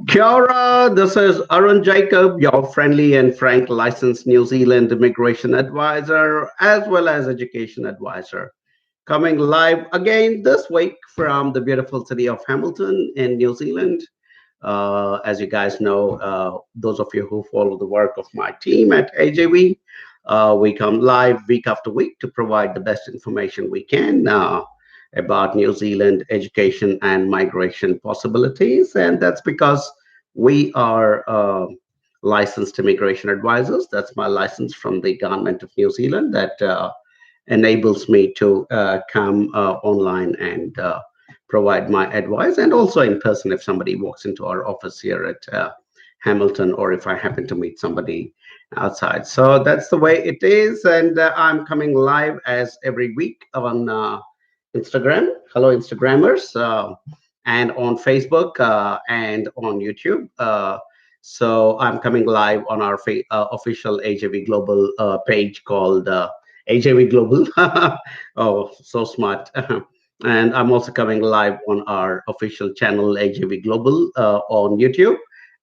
Kia ora, this is Arun Jacob, your friendly and frank licensed New Zealand immigration advisor as well as education advisor. Coming live again this week from the beautiful city of Hamilton in New Zealand. As you guys know, those of you who follow the work of my team at AJV, we come live week after week to provide the best information we can about New Zealand education and migration possibilities. And that's because we are licensed immigration advisors. That's my license from the government of New Zealand that enables me to come online and provide my advice, and also in person if somebody walks into our office here at Hamilton, or if I happen to meet somebody outside. So that's the way it is, and I'm coming live as every week on Instagram. Hello, Instagrammers, and on Facebook and on YouTube. So I'm coming live on our official AJV Global page called AJV Global. Oh, so smart. And I'm also coming live on our official channel, AJV Global, on YouTube,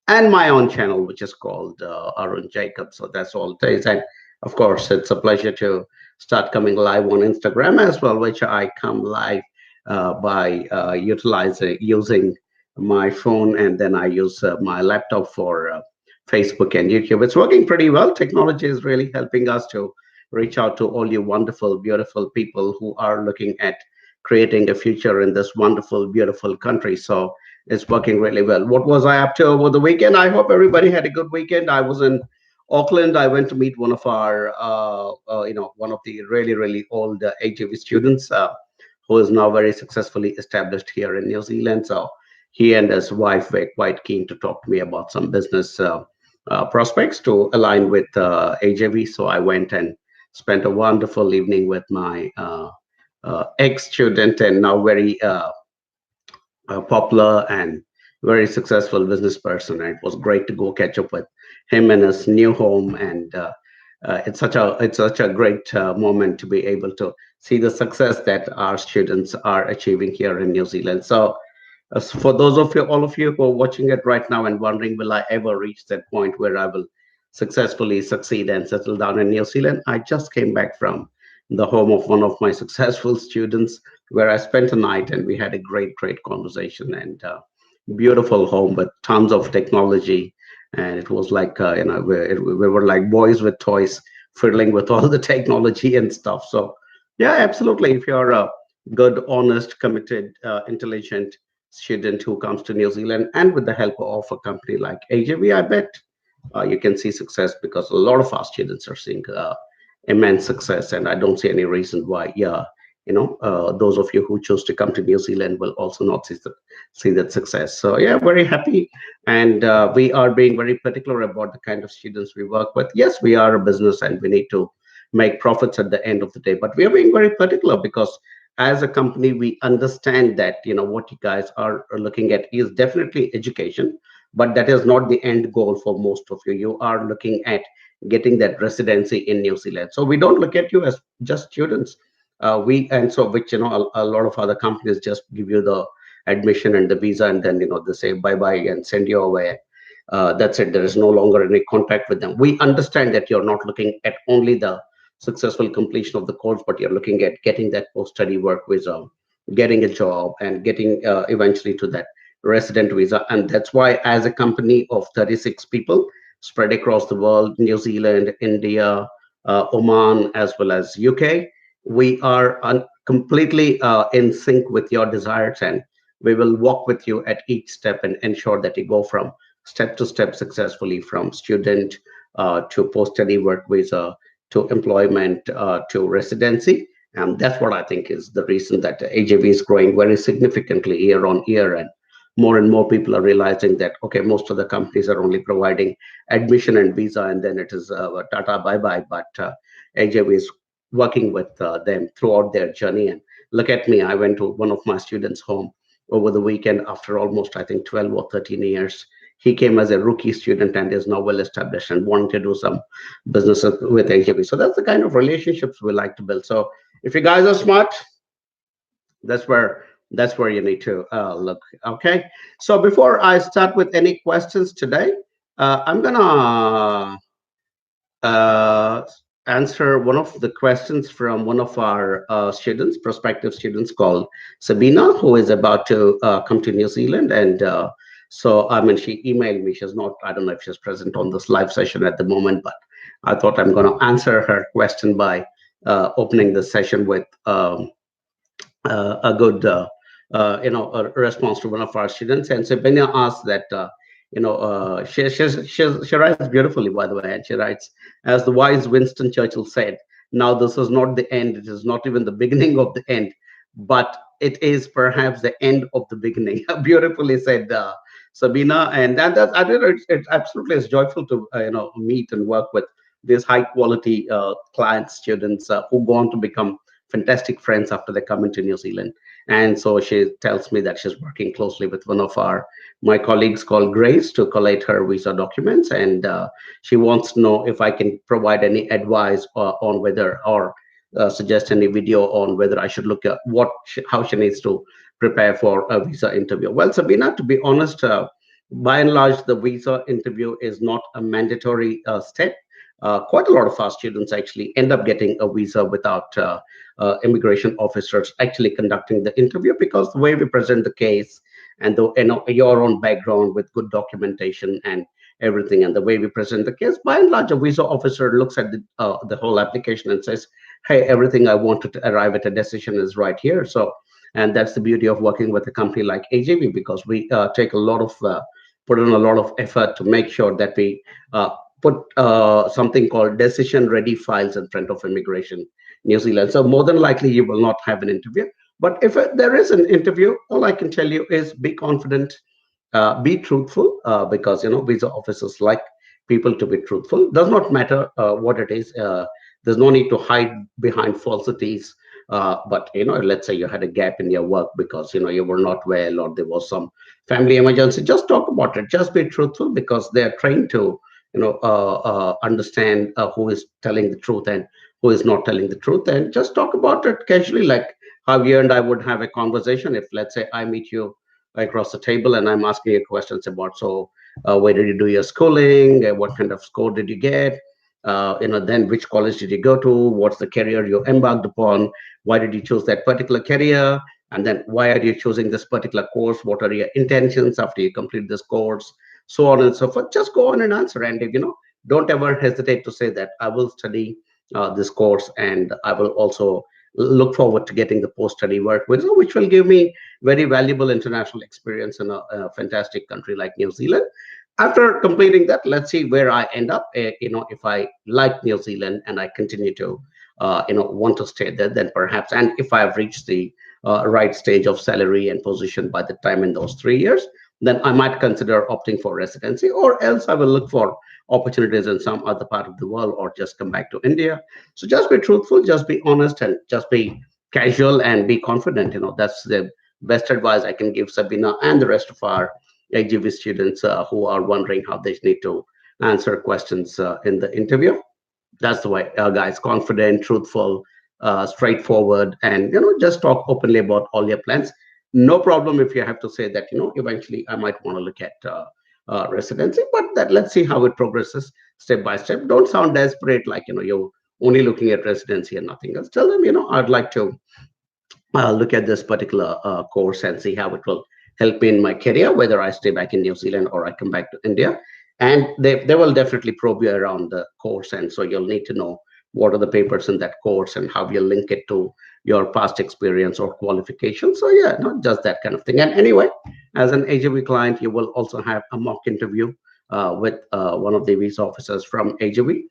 and my own channel, which is called Arun Jacob. So that's all it is. And of course, it's a pleasure to start coming live on Instagram as well, which I come live by using my phone, and then I use my laptop for Facebook and YouTube. It's working pretty well. Technology is really helping us to reach out to all you wonderful, beautiful people who are looking at creating a future in this wonderful, beautiful country. So it's working really well. What was I up to over the weekend? I hope everybody had a good weekend. I was in Auckland. I went to meet one of our, one of the really, really old HAV students who is now very successfully established here in New Zealand. So he and his wife were quite keen to talk to me about some business prospects to align with AJV. So I went and spent a wonderful evening with my ex-student and now very popular and very successful business person. And it was great to go catch up with him in his new home, and it's such a great moment to be able to see the success that our students are achieving here in New Zealand. So as for those of you, all of you who are watching it right now and wondering, will I ever reach that point where I will successfully succeed and settle down in New Zealand? I just came back from the home of one of my successful students where I spent a night and we had a great, great conversation, and beautiful home with tons of technology. And it was like, we were like boys with toys, fiddling with all the technology and stuff. So, yeah, absolutely. If you're a good, honest, committed, intelligent student who comes to New Zealand and with the help of a company like AJV, I bet you can see success, because a lot of our students are seeing immense success, and I don't see any reason why. Yeah, those of you who choose to come to New Zealand will also not see that success. So yeah, very happy, and we are being very particular about the kind of students we work with. Yes, we are a business, and we need to make profits at the end of the day, but we are being very particular because as a company we understand that what you guys are looking at is definitely education, but that is not the end goal for most of you. You are looking at getting that residency in New Zealand. So we don't look at you as just students. We and so which a lot of other companies just give you the admission and the visa, and then they say bye bye and send you away. That's it. There is no longer any contact with them. We understand that you're not looking at only the successful completion of the course, but you're looking at getting that post-study work visa, getting a job, and getting eventually to that resident visa. And that's why, as a company of 36 people spread across the world, New Zealand, India, Oman, as well as UK, we are completely in sync with your desires, and we will walk with you at each step and ensure that you go from step to step successfully, from student to post-study work visa to employment to residency. And that's what I think is the reason that AJV is growing very significantly year on year. And more people are realizing that, okay, most of the companies are only providing admission and visa, and then it is tata bye bye. But AJV is working with them throughout their journey. And look at me, I went to one of my students' home over the weekend after almost, I think, 12 or 13 years. He came as a rookie student and is now well established and wanting to do some business with AJB. So that's the kind of relationships we like to build. So if you guys are smart, that's where That's where you need to look. Okay. So before I start with any questions today, I'm gonna uh, answer one of the questions from one of our students, prospective students called Sabina, who is about to come to New Zealand. And so, I mean, she emailed me. She's not, I don't know if she's present on this live session at the moment, but I thought I'm going to answer her question by opening the session with a good a response to one of our students. And Sabina asked that she writes beautifully, by the way, and she writes, as the wise Winston Churchill said, "Now this is not the end; it is not even the beginning of the end, but it is perhaps the end of the beginning." Beautifully said, Sabina. And that I think it absolutely is joyful to meet and work with these high quality clients, students who go on to become fantastic friends after they come into New Zealand. And so she tells me that she's working closely with one of my colleagues called Grace to collate her visa documents, and she wants to know if I can provide any advice on whether or suggest any video on whether I should look at how she needs to prepare for a visa interview. Well, Sabina, to be honest, by and large, the visa interview is not a mandatory step. Quite a lot of our students actually end up getting a visa without immigration officers actually conducting the interview, because the way we present the case and your own background with good documentation and everything, and the way we present the case, by and large, a visa officer looks at the whole application and says, "Hey, everything I wanted to arrive at a decision is right here." So, and that's the beauty of working with a company like AJV, because we take a lot of put in a lot of effort to make sure that we put something called decision ready files in front of immigration New Zealand. So more than likely you will not have an interview. But if there is an interview, all I can tell you is be confident, be truthful, because visa officers like people to be truthful. Does not matter what it is. There's no need to hide behind falsities. But let's say you had a gap in your work because you were not well, or there was some family emergency. Just talk about it. Just be truthful, because they are trained to understand who is telling the truth and who is not telling the truth, and just talk about it casually, like how you and I would have a conversation. If, let's say, I meet you across the table and I'm asking you questions about, so where did you do your schooling, what kind of score did you get, then which college did you go to, what's the career you embarked upon, why did you choose that particular career, and then why are you choosing this particular course, what are your intentions after you complete this course, so on and so forth. Just go on and answer. And don't ever hesitate to say that I will study this course, and I will also look forward to getting the post-study work visa, which will give me very valuable international experience in a fantastic country like New Zealand. After completing that, let's see where I end up. If I like New Zealand and I continue to want to stay there, then perhaps, and if I have reached the right stage of salary and position by the time in those 3 years, then I might consider opting for residency, or else I will look for opportunities in some other part of the world, or just come back to India. So just be truthful, just be honest, and just be casual and be confident. That's the best advice I can give Sabina and the rest of our AGV students who are wondering how they need to answer questions in the interview. That's the way, guys. Confident, truthful, straightforward, and just talk openly about all your plans. No problem if you have to say that eventually I might want to look at residency, but that let's see how it progresses step by step. Don't sound desperate, like you're only looking at residency and nothing else. Tell them I'd like to look at this particular course and see how it will help me in my career, whether I stay back in New Zealand or I come back to India. And they will definitely probe you around the course. And so you'll need to know what are the papers in that course and how you link it to your past experience or qualifications. So yeah, not just that kind of thing. And anyway, as an AJV client, you will also have a mock interview with one of the visa officers from AJV,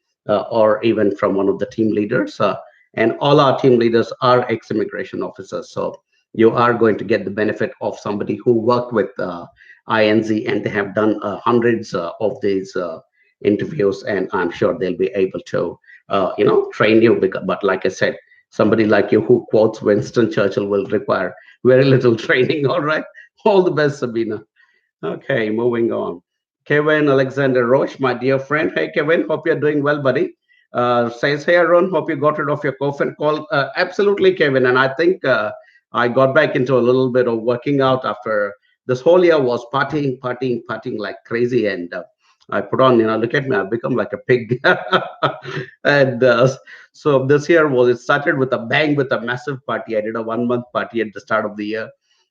or even from one of the team leaders. And all our team leaders are ex-immigration officers. So you are going to get the benefit of somebody who worked with INZ, and they have done hundreds of these interviews, and I'm sure they'll be able to, train you. But like I said, somebody like you who quotes Winston Churchill will require very little training. All right. All the best, Sabina. Okay, moving on. Kevin Alexander Roche, my dear friend. Hey, Kevin, hope you're doing well, buddy. Says, hey, Aaron, hope you got rid of your cough and cold. Absolutely, Kevin. And I think I got back into a little bit of working out after this whole year was partying, partying, partying like crazy. And I put on, look at me, I've become like a pig. And so this year it started with a bang with a massive party. I did a 1 month party at the start of the year.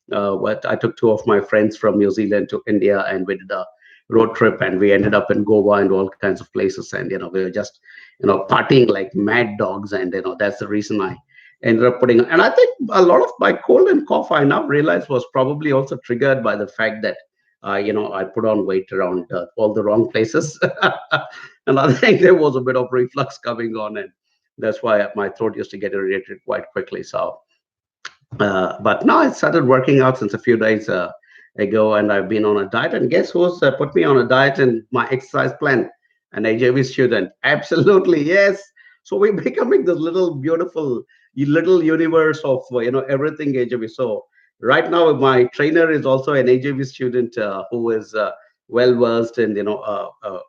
What I took two of my friends from New Zealand to India, and we did a road trip, and we ended up in Goa and all kinds of places. And we were just partying like mad dogs. And that's the reason I ended up putting. And I think a lot of my cold and cough, I now realize, was probably also triggered by the fact that I put on weight around all the wrong places. And I think there was a bit of reflux coming on, and that's why my throat used to get irritated quite quickly. So but now I started working out since a few days ago, and I've been on a diet. And guess who's put me on a diet in my exercise plan? An AJV student. Absolutely, yes. So we're becoming this little beautiful little universe of everything AJV. So right now, my trainer is also an AJV student who is well versed in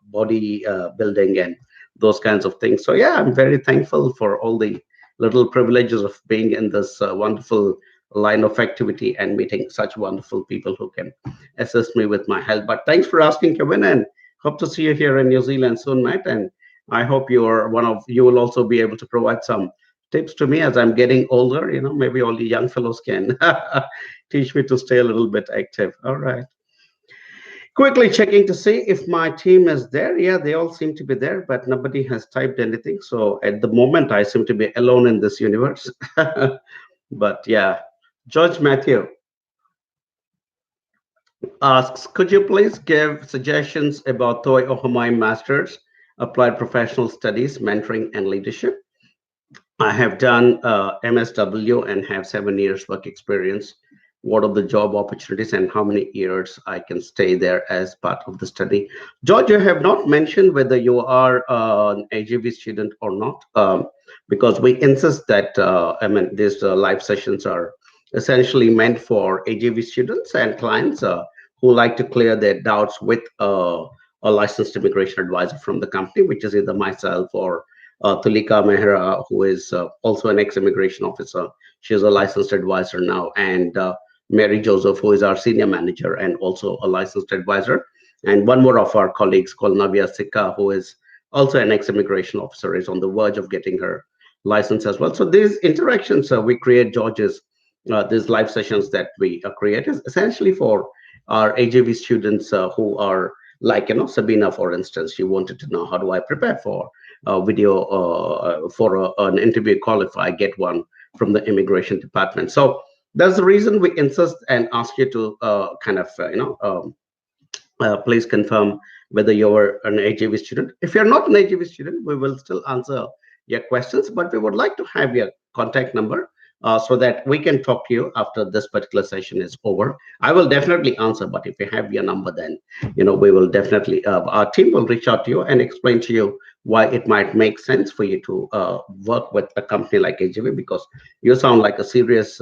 body building and those kinds of things. So yeah, I'm very thankful for all the little privileges of being in this wonderful line of activity and meeting such wonderful people who can assist me with my health. But thanks for asking, Kevin, and hope to see you here in New Zealand soon, mate. And I hope you will also be able to provide some tips to me as I'm getting older. Maybe all the young fellows can teach me to stay a little bit active. All right. Quickly checking to see if my team is there. Yeah, they all seem to be there, but nobody has typed anything. So at the moment, I seem to be alone in this universe. But yeah, George Matthew asks, could you please give suggestions about Toi Ohamai Masters, Applied Professional Studies, Mentoring and Leadership? I have done MSW and have 7 years work experience. What are the job opportunities and how many years I can stay there as part of the study? George, you have not mentioned whether you are an AGV student or not, because we insist that, these live sessions are essentially meant for AGV students and clients who like to clear their doubts with a licensed immigration advisor from the company, which is either myself or Tulika Mehra, who is also an ex-immigration officer. She's a licensed advisor now, and Mary Joseph, who is our senior manager and also a licensed advisor. And one more of our colleagues called Navya Sikka, who is also an ex-immigration officer, is on the verge of getting her license as well. So these interactions we create, George's, these live sessions that we create is essentially for our AJV students who are like, Sabina, for instance. She wanted to know, how do I prepare for a video for an interview call if I get one from the immigration department? So that's the reason we insist and ask you to please confirm whether you're an AJV student. If you're not an AJV student, we will still answer your questions, but we would like to have your contact number so that we can talk to you after this particular session is over. I will definitely answer, but if you have your number, then we will definitely our team will reach out to you and explain to you why it might make sense for you to work with a company like AJV, because you sound like a serious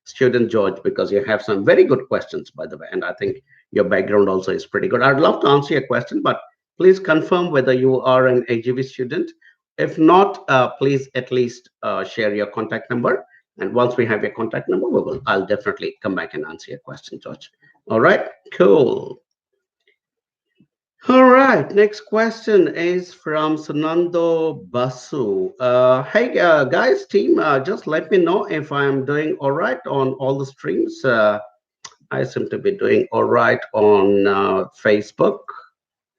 student, George, because you have some very good questions, by the way, and I think your background also is pretty good. I'd love to answer your question, but please confirm whether you are an AJV student. If not, please at least share your contact number. And once we have your contact number, I'll definitely come back and answer your question, George. All right, cool. All right, next question is from Sunando Basu. Hey, guys, team, just let me know if I'm doing all right on all the streams. I seem to be doing all right on Facebook,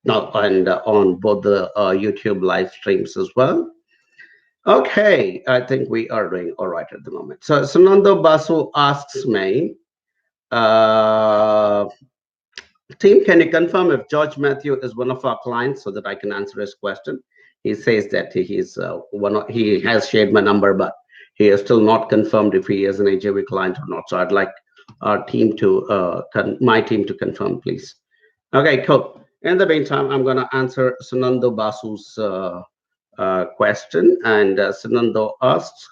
and on both the YouTube live streams as well. Okay, I think we are doing all right at the moment. So Sunando Basu asks me, uh, team, can you confirm if George Matthew is one of our clients so that I can answer his question? He says that he has shared my number, but he is still not confirmed if he is an AJV client or not. So I'd like our team to my team to confirm, please. Okay, cool. In the meantime, I'm going to answer Sunando Basu's question. And Sunando asks,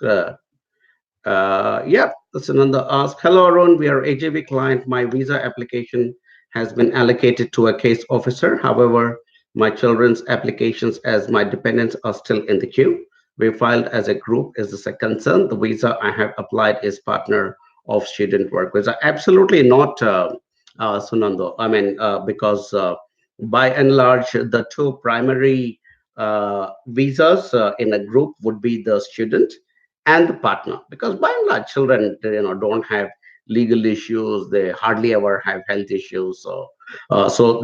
Sunanda asks, hello, Arun. We are AJV client. My visa application has been allocated to a case officer. However, my children's applications as my dependents are still in the queue. We filed as a group. Is this a concern? The visa I have applied is partner of student work visa. Absolutely not, Sunando. I mean, because by and large, the two primary visas in a group would be the student and the partner. Because by and large, children, don't have legal issues. They hardly ever have health issues. So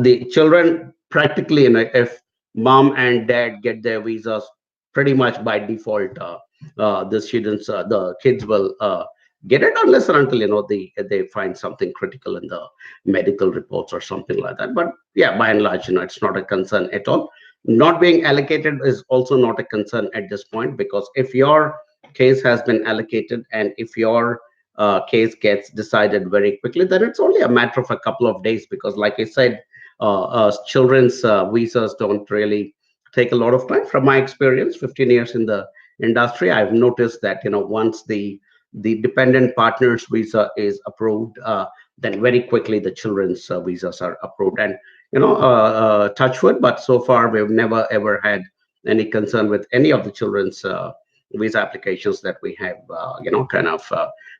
the children practically, if mom and dad get their visas, pretty much by default, the kids will get it, unless and until they find something critical in the medical reports or something like that. But yeah, by and large, it's not a concern at all. Not being allocated is also not a concern at this point, because if your case has been allocated and if your case gets decided very quickly, then it's only a matter of a couple of days. Because, like I said, children's visas don't really take a lot of time. From my experience, 15 years in the industry, I've noticed that once the dependent partners visa is approved, then very quickly the children's visas are approved. And touch wood, but so far we've never ever had any concern with any of the children's visa applications that we have, kind of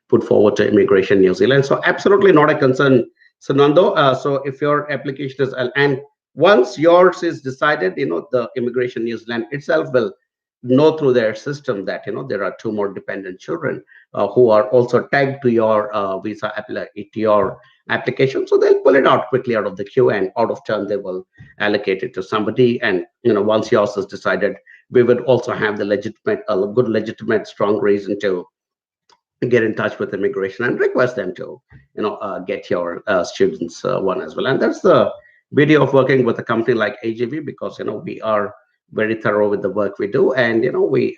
put forward to Immigration New Zealand. So absolutely not a concern, Sanando. So if your application is, and once yours is decided, the Immigration New Zealand itself will know through their system that there are two more dependent children who are also tagged to your to your application. So they'll pull it out quickly out of the queue, and out of turn they will allocate it to somebody. And once yours is decided, we would also have the legitimate, good, legitimate, strong reason to get in touch with immigration and request them to get your students one as well. And that's the beauty of working with a company like AGV, because we are very thorough with the work we do, and we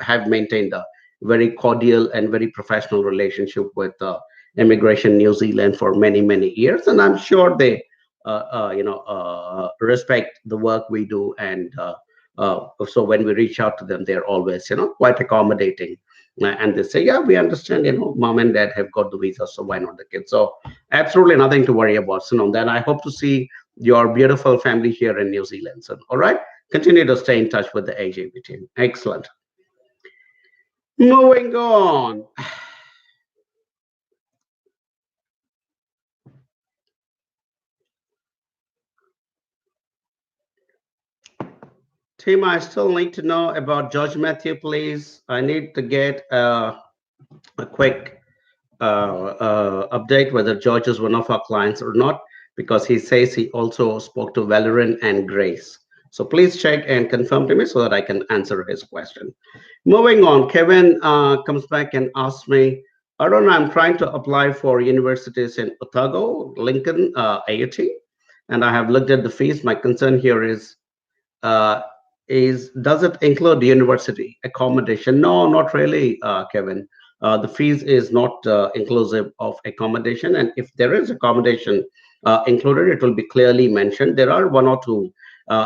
have maintained a very cordial and very professional relationship with Immigration New Zealand for many many years. And I'm sure they respect the work we do. And so when we reach out to them, they're always quite accommodating. And they say, yeah, we understand, mom and dad have got the visa, so why not the kids? So absolutely nothing to worry about. So then I hope to see your beautiful family here in New Zealand. So all right, continue to stay in touch with the AJB team. Excellent. Moving on. Team, I still need to know about George Matthew, please. I need to get a quick update whether George is one of our clients or not, because he says he also spoke to Valerin and Grace. So please check and confirm to me so that I can answer his question. Moving on, Kevin comes back and asks me, I don't know, I'm trying to apply for universities in Otago, Lincoln, AUT, and I have looked at the fees. My concern here uh, is does it include university accommodation? No, not really, Kevin. The fees is not inclusive of accommodation, and if there is accommodation included, it will be clearly mentioned. There are one or two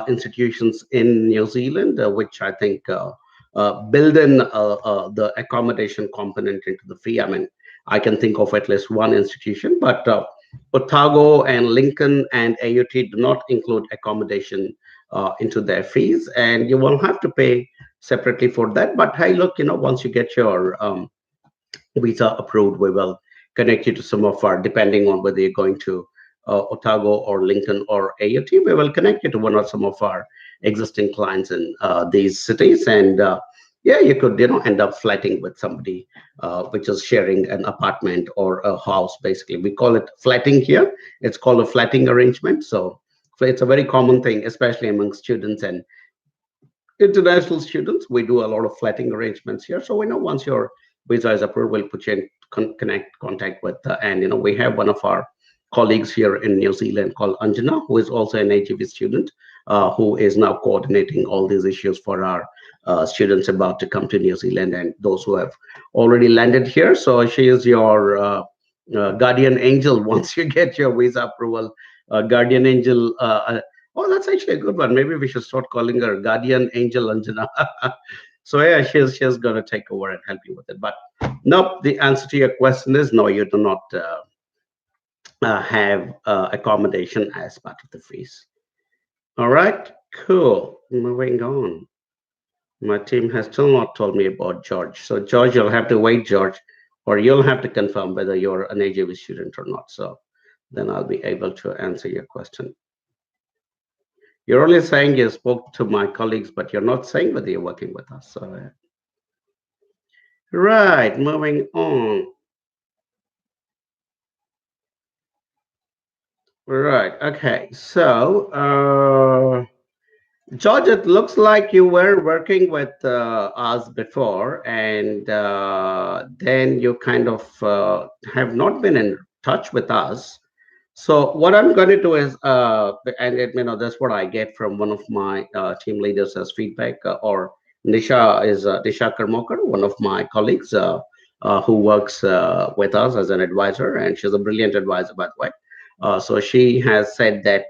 institutions in New Zealand which I think build in the accommodation component into the fee. I mean, I can think of at least one institution, but Otago and Lincoln and AUT do not include accommodation into their fees, and you will have to pay separately for that. But hey, look, once you get your visa approved, we will connect you to some of our, depending on whether you're going to Otago or Lincoln or AUT, we will connect you to one or some of our existing clients in these cities. And yeah, you could, end up flatting with somebody which is sharing an apartment or a house. Basically, we call it flatting here. It's called a flatting arrangement. So it's a very common thing, especially among students and international students. We do a lot of flatting arrangements here. So we know once your visa is approved, we'll put you in contact with, and we have one of our colleagues here in New Zealand called Anjana, who is also an AGV student, who is now coordinating all these issues for our students about to come to New Zealand and those who have already landed here. So she is your guardian angel once you get your visa approval. Guardian angel. Oh, that's actually a good one. Maybe we should start calling her Guardian Angel Anjana. So yeah, she's gonna take over and help you with it. But nope, the answer to your question is no. You do not have accommodation as part of the fees. All right, cool. Moving on. My team has still not told me about George. So, George, you'll have to wait, George, or you'll have to confirm whether you're an AJV student or not. So, then I'll be able to answer your question. You're only saying you spoke to my colleagues, but you're not saying whether you're working with us. So, right, moving on. Right, okay. So, George, it looks like you were working with us before, and then you kind of have not been in touch with us. So what I'm going to do is, and that's what I get from one of my team leaders as feedback, or Nisha Karmokar, one of my colleagues who works with us as an advisor, and she's a brilliant advisor, by the way. So she has said that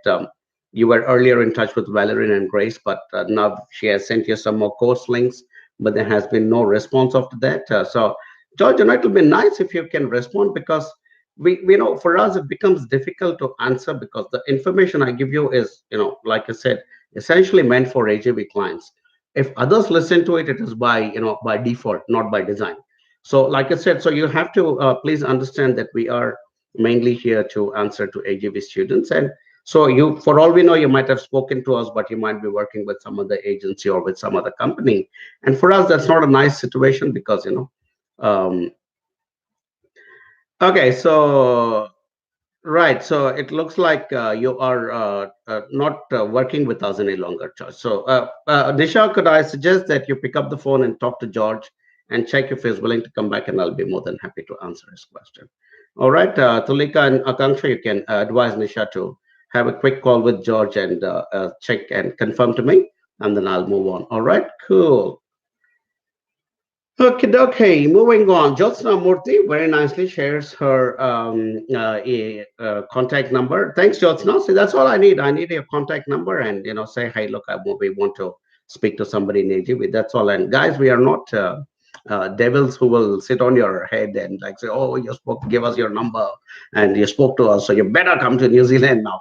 you were earlier in touch with Valerie and Grace, but now she has sent you some more course links, but there has been no response after that. So George, it will be nice if you can respond, because we know for us it becomes difficult to answer, because the information I give you is, like I said, essentially meant for AJB clients. If others listen to it, it is by by default, not by design. So like I said, so you have to please understand that we are mainly here to answer to AJB students. And so you, for all we know, you might have spoken to us, but you might be working with some other agency or with some other company. And for us, that's not a nice situation, because okay, so right. So it looks like you are not working with us any longer, George. So, Nisha, could I suggest that you pick up the phone and talk to George and check if he's willing to come back, and I'll be more than happy to answer his question. All right, Tulika and Akanksha, you can advise Nisha to have a quick call with George and check and confirm to me, and then I'll move on. All right, cool. Okay, okay. Moving on. Jyotsna Murthy very nicely shares her contact number. Thanks, Jyotsna. See, that's all I need. I need your contact number, and say, hey, look, we want to speak to somebody in AGV. That's all. And guys, we are not devils who will sit on your head and like say, oh, you spoke, give us your number, and you spoke to us, so you better come to New Zealand now.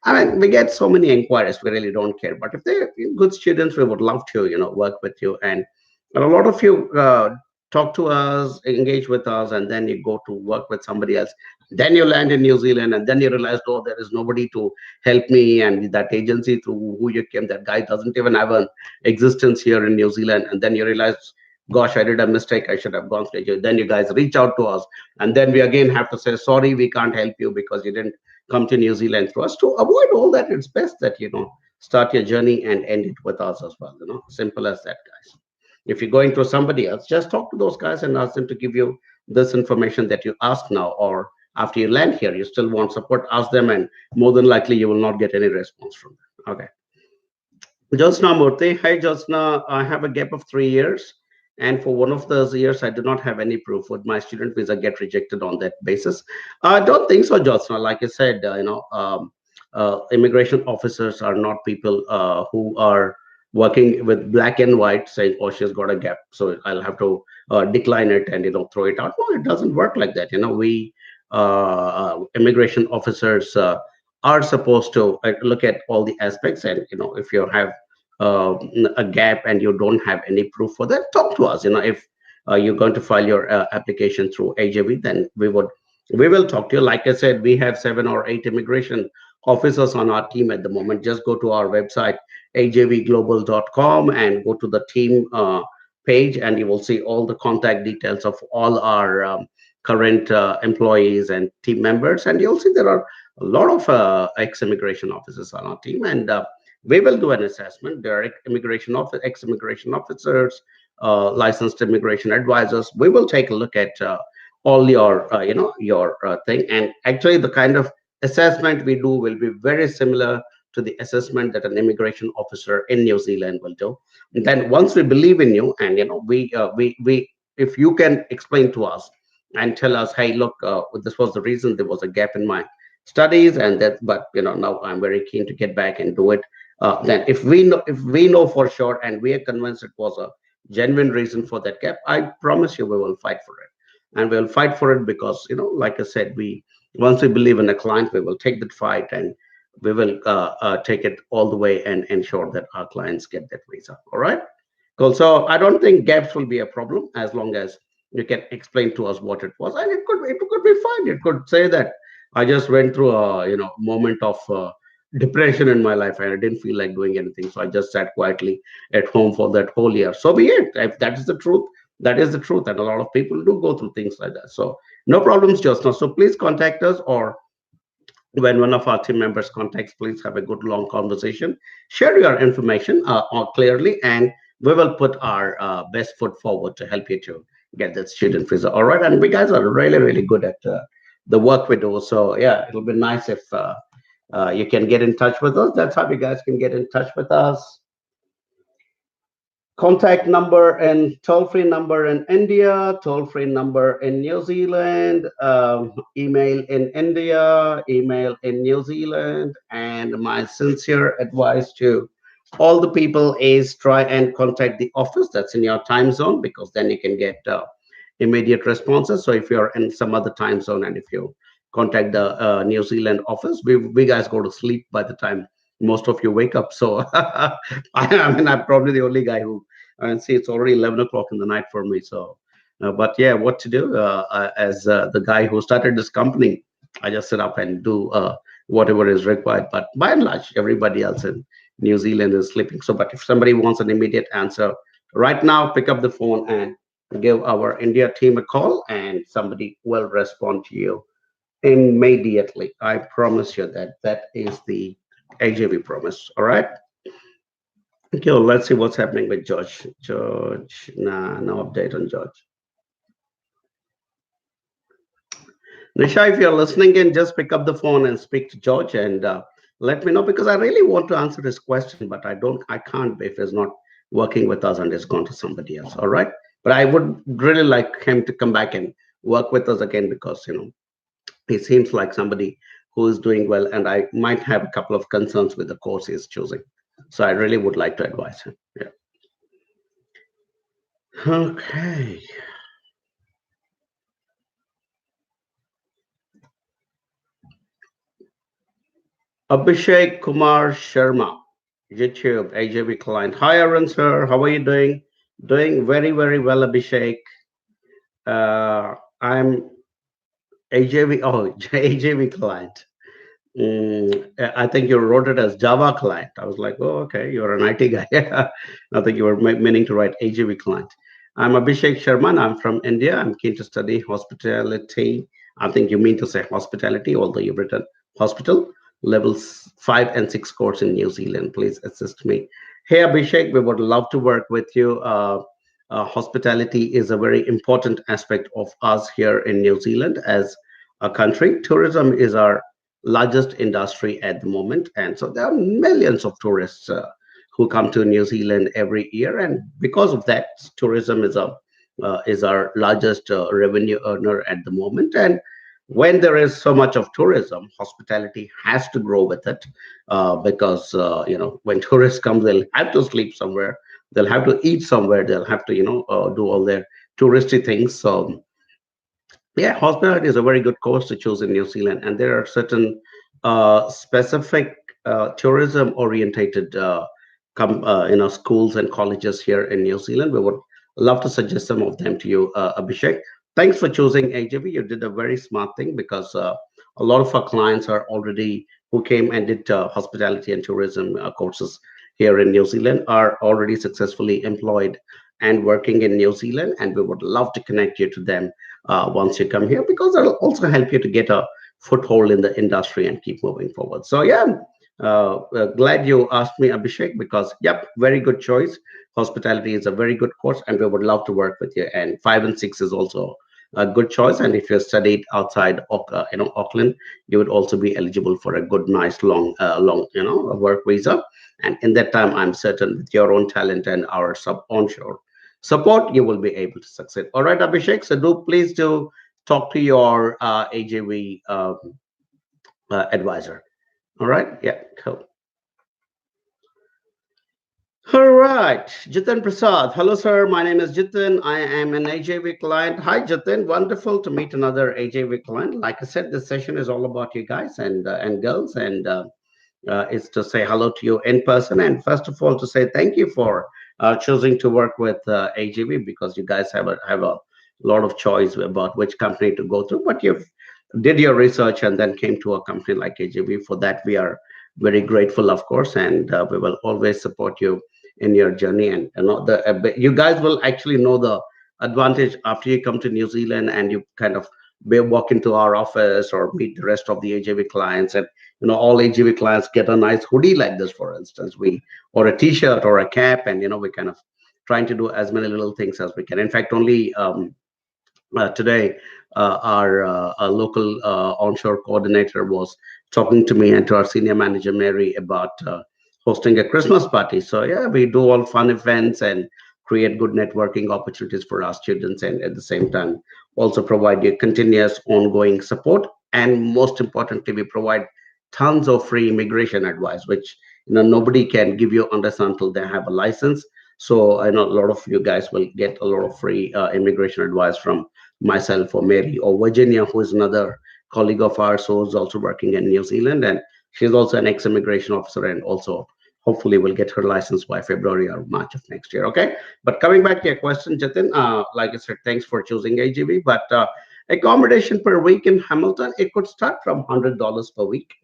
I mean, we get so many inquiries, we really don't care. But if they're good students, we would love to, work with you. And a lot of you talk to us, engage with us, and then you go to work with somebody else. Then you land in New Zealand, and then you realize, oh, there is nobody to help me. And that agency through who you came, that guy doesn't even have an existence here in New Zealand. And then you realize, gosh, I did a mistake. I should have gone to you. Then you guys reach out to us. And then we again have to say, sorry, we can't help you because you didn't come to New Zealand. For us to avoid all that, it's best that, start your journey and end it with us as well. Simple as that, guys. If you're going through somebody else, just talk to those guys and ask them to give you this information that you ask now, or after you land here, you still want support, ask them, and more than likely you will not get any response from them. Okay. Jyotsna Murthy. Hi, Jyotsna. I have a gap of 3 years. And for one of those years, I do not have any proof. Would my student visa get rejected on that basis? I don't think so, Jyotsna. Like I said, immigration officers are not people who are working with black and white saying, oh, she's got a gap, so I'll have to decline it and, throw it out. No, it doesn't work like that. We immigration officers are supposed to look at all the aspects, and if you have uh, a gap and you don't have any proof for that, talk to us. If you're going to file your application through AJV, then we will talk to you. Like I said, we have 7 or 8 immigration officers on our team at the moment. Just go to our website, ajvglobal.com, and go to the team page, and you will see all the contact details of all our current employees and team members. And you'll see there are a lot of ex-immigration officers on our team, and we will do an assessment. There are ex-immigration officers, licensed immigration advisors. We will take a look at all your, your thing. And actually, the kind of assessment we do will be very similar to the assessment that an immigration officer in New Zealand will do. And then once we believe in you, and we if you can explain to us and tell us, hey, look, this was the reason, there was a gap in my studies, and that, but now I'm very keen to get back and do it. Then if we know for sure and we are convinced it was a genuine reason for that gap, I promise you we will fight for it. And we'll fight for it because, like I said, we once we believe in a client, we will take that fight, and we will take it all the way and ensure that our clients get that visa. All right. Cool. So I don't think gaps will be a problem as long as you can explain to us what it was, and it could be fine. It could say that I just went through a moment of depression in my life, and I didn't feel like doing anything, so I just sat quietly at home for that whole year. So be it. If that is the truth, that is the truth, and a lot of people do go through things like that. So no problems, just now. So please contact us, or when one of our team members contacts, please have a good long conversation. Share your information clearly, and we will put our best foot forward to help you to get that student visa. All right, and we guys are really, really good at the work we do. So yeah, it'll be nice if you can get in touch with us. That's how you guys can get in touch with us. Contact number and toll-free number in India, toll-free number in New Zealand, email in India, email in New Zealand, and my sincere advice to all the people is try and contact the office that's in your time zone, because then you can get immediate responses. So if you're in some other time zone and if you contact the New Zealand office, we guys go to sleep by the time most of you wake up. So I mean, I'm probably the only guy who, and see, it's already 11 o'clock in the night for me. So, but yeah, what to do? As the guy who started this company, I just sit up and do whatever is required. But by and large, everybody else in New Zealand is sleeping. So, but if somebody wants an immediate answer right now, pick up the phone and give our India team a call, and somebody will respond to you immediately. I promise you that. That is the AJV promise. All right. Okay, well, let's see what's happening with George. George, nah, no update on George. Nisha, if you're listening in, just pick up the phone and speak to George and let me know, because I really want to answer this question, but I can't if he's not working with us and it's gone to somebody else. All right. But I would really like him to come back and work with us again, because, he seems like somebody who is doing well, and I might have a couple of concerns with the course he's choosing. So I really would like to advise him. Yeah. Okay. Abhishek Kumar Sharma, YouTube AJB client. Hi, Arun sir. How are you doing? Doing very, very well, Abhishek. I'm AJB, oh, AJB client. I think you wrote it as Java client. I was like, oh, okay, you're an IT guy. I think you were meaning to write AJB client. I'm Abhishek Sharman. I'm from India. I'm keen to study hospitality. I think you mean to say hospitality, although you've written hospital. Levels 5 and 6 course in New Zealand. Please assist me. Hey, Abhishek, we would love to work with you. Hospitality is a very important aspect of us here in New Zealand as a country. Tourism is our largest industry at the moment, and so there are millions of tourists who come to New Zealand every year, and because of that, tourism is our largest revenue earner at the moment. And when there is so much of tourism, hospitality has to grow with it, because when tourists come, they'll have to sleep somewhere, they'll have to eat somewhere, they'll have to do all their touristy things. So yeah, hospitality is a very good course to choose in New Zealand, and there are certain specific tourism orientated schools and colleges here in New Zealand. We would love to suggest some of them to you, Abhishek. Thanks for choosing AJB. You did a very smart thing, because a lot of our clients are already who came and did hospitality and tourism courses here in New Zealand are already successfully employed and working in New Zealand, and we would love to connect you to them once you come here, because it'll also help you to get a foothold in the industry and keep moving forward. So yeah, glad you asked me, Abhishek, because yep, very good choice. Hospitality is a very good course, and we would love to work with you. And 5 and 6 is also a good choice. And if you studied outside Auckland, you would also be eligible for a good, nice, long work visa. And in that time, I'm certain with your own talent and our onshore support, you will be able to succeed. All right, Abhishek. So please do talk to your AJV advisor. All right. Yeah. Cool. All right, Jitin Prasad. Hello, sir. My name is Jitin. I am an AJV client. Hi, Jitin. Wonderful to meet another AJV client. Like I said, this session is all about you guys and girls, and it's to say hello to you in person, and first of all, to say thank you for choosing to work with AGV, because you guys have a lot of choice about which company to go through. But you've did your research and then came to a company like AGV. For that, we are very grateful, of course, and we will always support you in your journey. And but you guys will actually know the advantage after you come to New Zealand and you kind of walk into our office or meet the rest of the AGV clients, and all AGV clients get a nice hoodie like this, for instance, we or a T-shirt or a cap, and we kind of trying to do as many little things as we can. In fact, only today, our local onshore coordinator was talking to me and to our senior manager Mary about hosting a Christmas party. So yeah, we do all fun events and create good networking opportunities for our students, and at the same time also provide you continuous ongoing support. And most importantly, we provide tons of free immigration advice, which nobody can give you unless until they have a license. So I know a lot of you guys will get a lot of free immigration advice from myself or Mary or Virginia, who is another colleague of ours who is also working in New Zealand. And she's also an ex-immigration officer, and also hopefully will get her license by February or March of next year. Okay. But coming back to your question, Jatin, like I said, thanks for choosing AGV. But accommodation per week in Hamilton, it could start from $100 per week.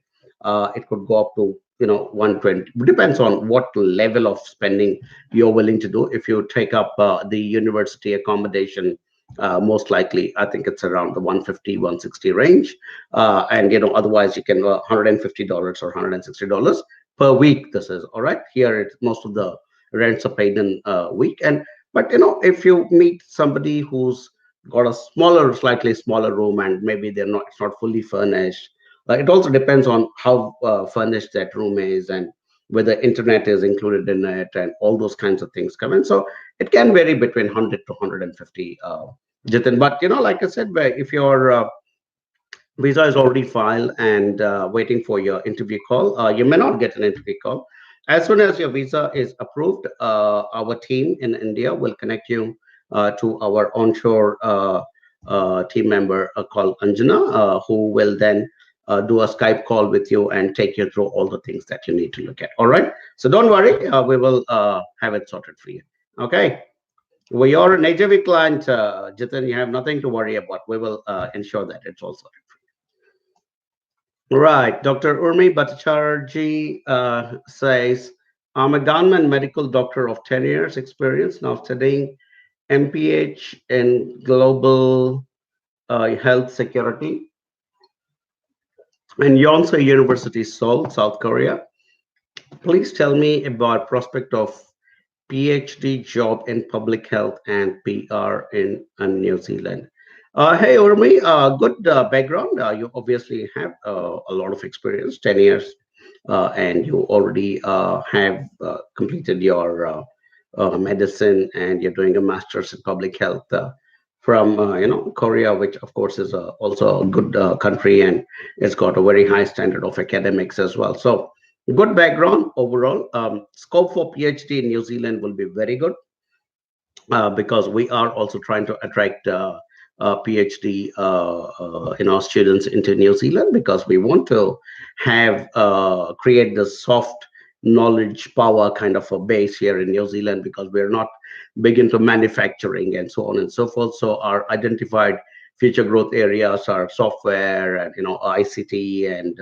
It could go up to 120. Depends on what level of spending you're willing to do. If you take up the university accommodation, most likely I think it's around the 150, 160 range. And otherwise you can $150 or $160 per week. This is all right. Here most of the rents are paid in a week. And but if you meet somebody who's got a slightly smaller room, and maybe it's not fully furnished. It also depends on how furnished that room is, and whether internet is included in it, and all those kinds of things come in. So it can vary between 100 to 150, Jitin. But like I said, if your visa is already filed and waiting for your interview call, you may not get an interview call. As soon as your visa is approved, our team in India will connect you to our onshore team member called Anjana, who will then do a Skype call with you and take you through all the things that you need to look at. All right. So don't worry, we will have it sorted for you. Okay. Well, you're an AJV client, Jitin. You have nothing to worry about. We will ensure that it's all sorted. Right. Dr. Urmi Bhattacharjee says, I'm a government medical doctor of 10 years experience, now studying MPH in global health security and Yonsei University, Seoul, South Korea. Please tell me about prospect of PhD job in public health and PR in New Zealand. Hey, Urmi, good background. You obviously have a lot of experience, 10 years, and you already have completed your medicine, and you're doing a master's in public health from Korea, which of course is also a good country, and it's got a very high standard of academics as well. So good background overall. Scope for PhD in New Zealand will be very good because we are also trying to attract PhD students into New Zealand, because we want to have create the soft knowledge power kind of a base here in New Zealand, because we're not big into manufacturing and so on and so forth. So our identified future growth areas are software and ICT and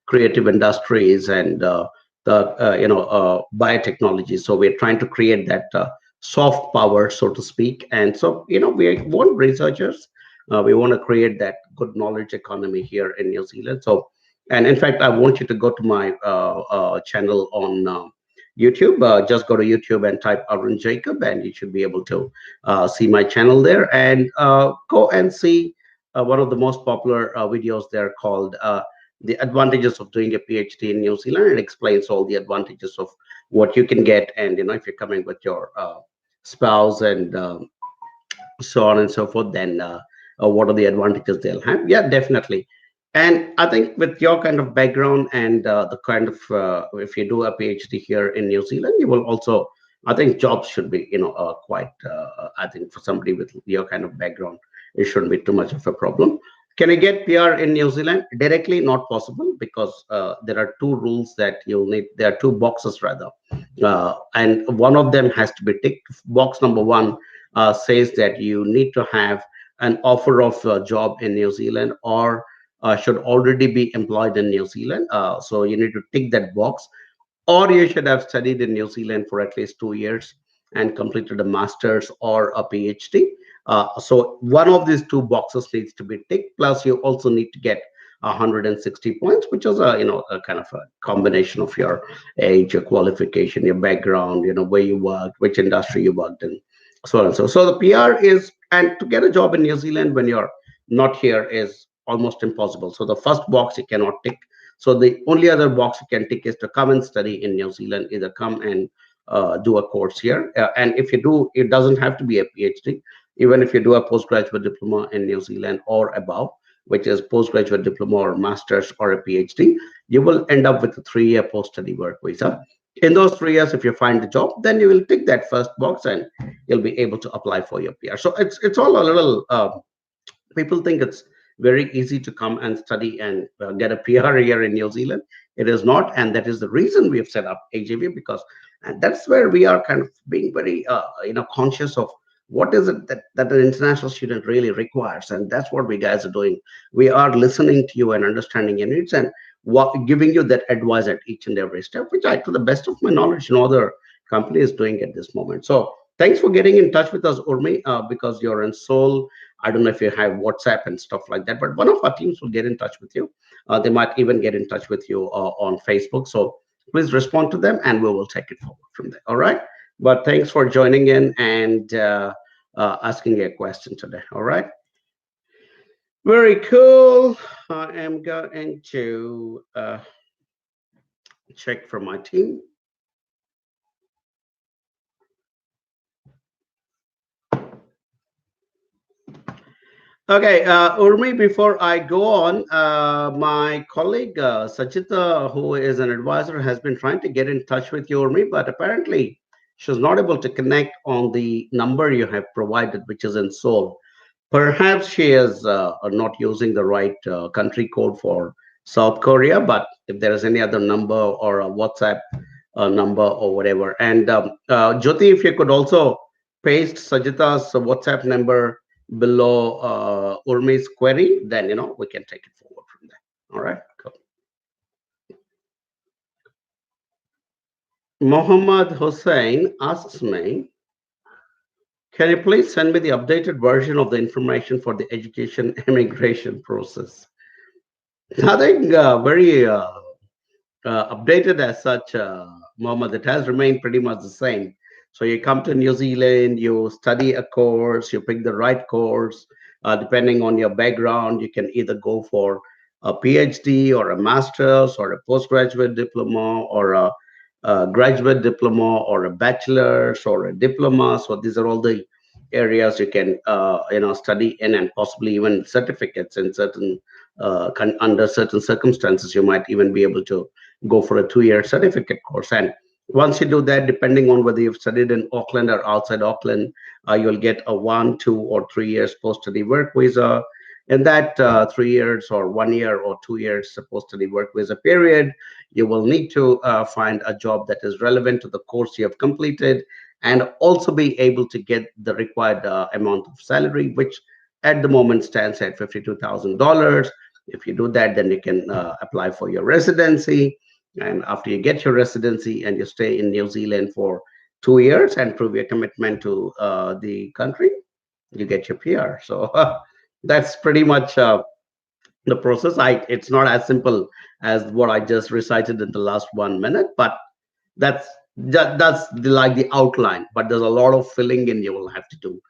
creative industries and the biotechnology. So we're trying to create that soft power, so to speak. And so we want researchers. We want to create that good knowledge economy here in New Zealand. So, and in fact, I want you to go to my channel on YouTube. Just go to YouTube and type Arun Jacob, and you should be able to see my channel there. And go and see one of the most popular videos there called The Advantages of Doing a PhD in New Zealand. It explains all the advantages of what you can get. And, if you're coming with your spouse and so on and so forth, then what are the advantages they'll have? Yeah, definitely. And I think with your kind of background and the kind of if you do a PhD here in New Zealand, you will also, I think jobs should be quite I think for somebody with your kind of background, it shouldn't be too much of a problem. Can you get PR in New Zealand? Directly not possible, because there are two rules that you'll need. There are two boxes rather and one of them has to be ticked. Box number one says that you need to have an offer of a job in New Zealand, or should already be employed in New Zealand. So you need to tick that box, or you should have studied in New Zealand for at least 2 years and completed a master's or a PhD. So one of these two boxes needs to be ticked. Plus, you also need to get 160 points, which is a kind of a combination of your age, your qualification, your background, where you worked, which industry you worked in, so on and so. So the PR is, and to get a job in New Zealand when you're not here is almost impossible. So the first box you cannot tick. So the only other box you can tick is to come and study in New Zealand, either come and do a course here. And if you do, it doesn't have to be a PhD. Even if you do a postgraduate diploma in New Zealand or above, which is postgraduate diploma or master's or a PhD, you will end up with a 3-year post-study work visa. In those 3 years, if you find the job, then you will tick that first box and you'll be able to apply for your PR. So it's all a little people think it's very easy to come and study and get a PR here in New Zealand. It is not, and that is the reason we have set up AJV, because and that's where we are kind of being very conscious of what is it that an international student really requires, and that's what we guys are doing. We are listening to you and understanding your needs, and giving you that advice at each and every step, which I, to the best of my knowledge, no other company is doing at this moment. So thanks for getting in touch with us, Urmi, because you're in Seoul. I don't know if you have WhatsApp and stuff like that, but one of our teams will get in touch with you. They might even get in touch with you on Facebook. So please respond to them and we will take it forward from there. All right. But thanks for joining in and asking a question today. All right. Very cool. I am going to check for my team. Okay, Urmi, before I go on, my colleague Sachita, who is an advisor, has been trying to get in touch with you, Urmi, but apparently she's not able to connect on the number you have provided, which is in Seoul. Perhaps she is not using the right country code for South Korea, but if there is any other number or a WhatsApp number or whatever. And Jyoti, if you could also paste Sajita's WhatsApp number below Urmi's query, then we can take it forward from there. All right. Cool. Mohammad Hussein asks me, can you please send me the updated version of the information for the education immigration process? Nothing very updated as such, Mohammed. It has remained pretty much the same. So you come to New Zealand, you study a course, you pick the right course. Depending on your background, you can either go for a PhD or a master's or a postgraduate diploma or a graduate diploma or a bachelor's or a diploma. So these are all the areas you can study in, and possibly even certificates in certain under certain circumstances you might even be able to go for a 2-year certificate course. And once you do that, depending on whether you've studied in Auckland or outside Auckland, you'll get a 1, 2, or 3 years post-study work visa. In that 3 years or 1 year or 2 years post-study work visa period, you will need to find a job that is relevant to the course you have completed, and also be able to get the required amount of salary, which at the moment stands at $52,000. If you do that, then you can apply for your residency. And after you get your residency and you stay in New Zealand for 2 years and prove your commitment to the country, you get your PR. So that's pretty much the process. It's not as simple as what I just recited in the last 1 minute, but that's that's like the outline. But there's a lot of filling in you will have to do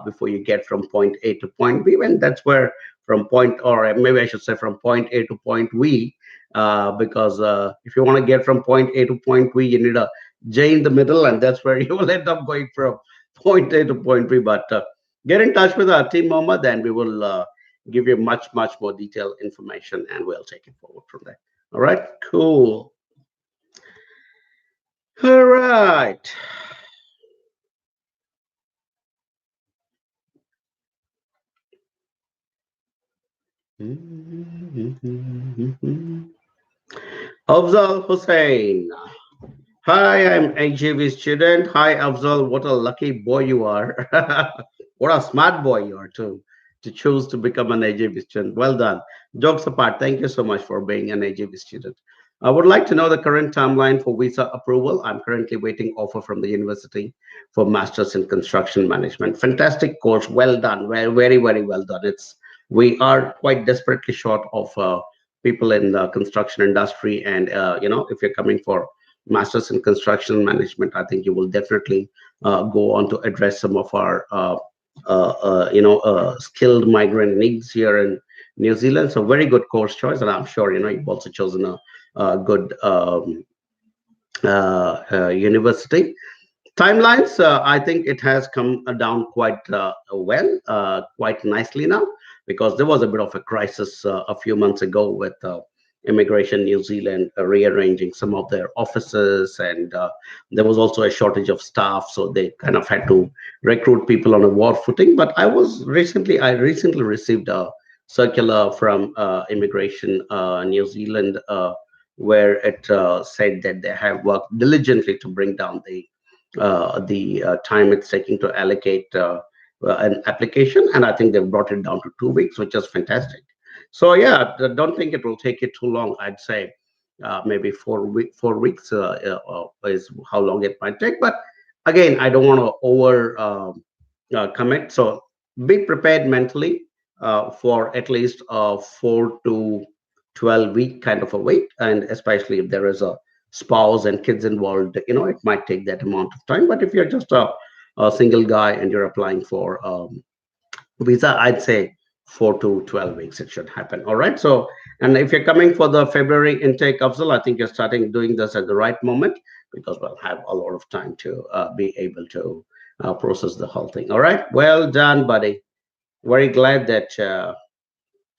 before you get from point A to point B, and that's where from point, or maybe I should say from point A to point V, because if you want to get from point A to point V, you need a J in the middle, and that's where you will end up going from point A to point B. But get in touch with our team, Mohammed, and we will give you much more detailed information, and we'll take it forward from there. All right, cool. All right. Afzal Hussein. Hi, I'm AJV student. Hi, Afzal. What a lucky boy you are. What a smart boy you are to choose to become an AJV student. Well done. Jokes apart, thank you so much for being an AJV student. I would like to know the current timeline for visa approval. I'm currently waiting offer from the university for Masters in Construction Management. Fantastic course. Well done. Very, very, very well done. It's we are quite desperately short of people in the construction industry, and if you're coming for Masters in Construction Management, I think you will definitely go on to address some of our skilled migrant needs here in New Zealand. So very good course choice, and I'm sure you've also chosen a good university. Timelines, I think it has come down quite well, quite nicely now, because there was a bit of a crisis a few months ago with Immigration New Zealand rearranging some of their offices, and there was also a shortage of staff, so they kind of had to recruit people on a war footing. But I recently received a circular from Immigration New Zealand, where it said that they have worked diligently to bring down the time it's taking to allocate an application, and I think they've brought it down to 2 weeks, which is fantastic. So yeah, don't think it will take it too long. I'd say maybe 4 weeks is how long it might take. But again, I don't want to over commit. So be prepared mentally for at least a 4 to 12 week kind of a wait, and especially if there is a spouse and kids involved, it might take that amount of time. But if you're just a single guy and you're applying for visa, I'd say 4 to 12 weeks it should happen. All right. So, and if you're coming for the February intake, Afzal, I think you're starting doing this at the right moment, because we'll have a lot of time to be able to process the whole thing. All right. Well done, buddy. Very glad that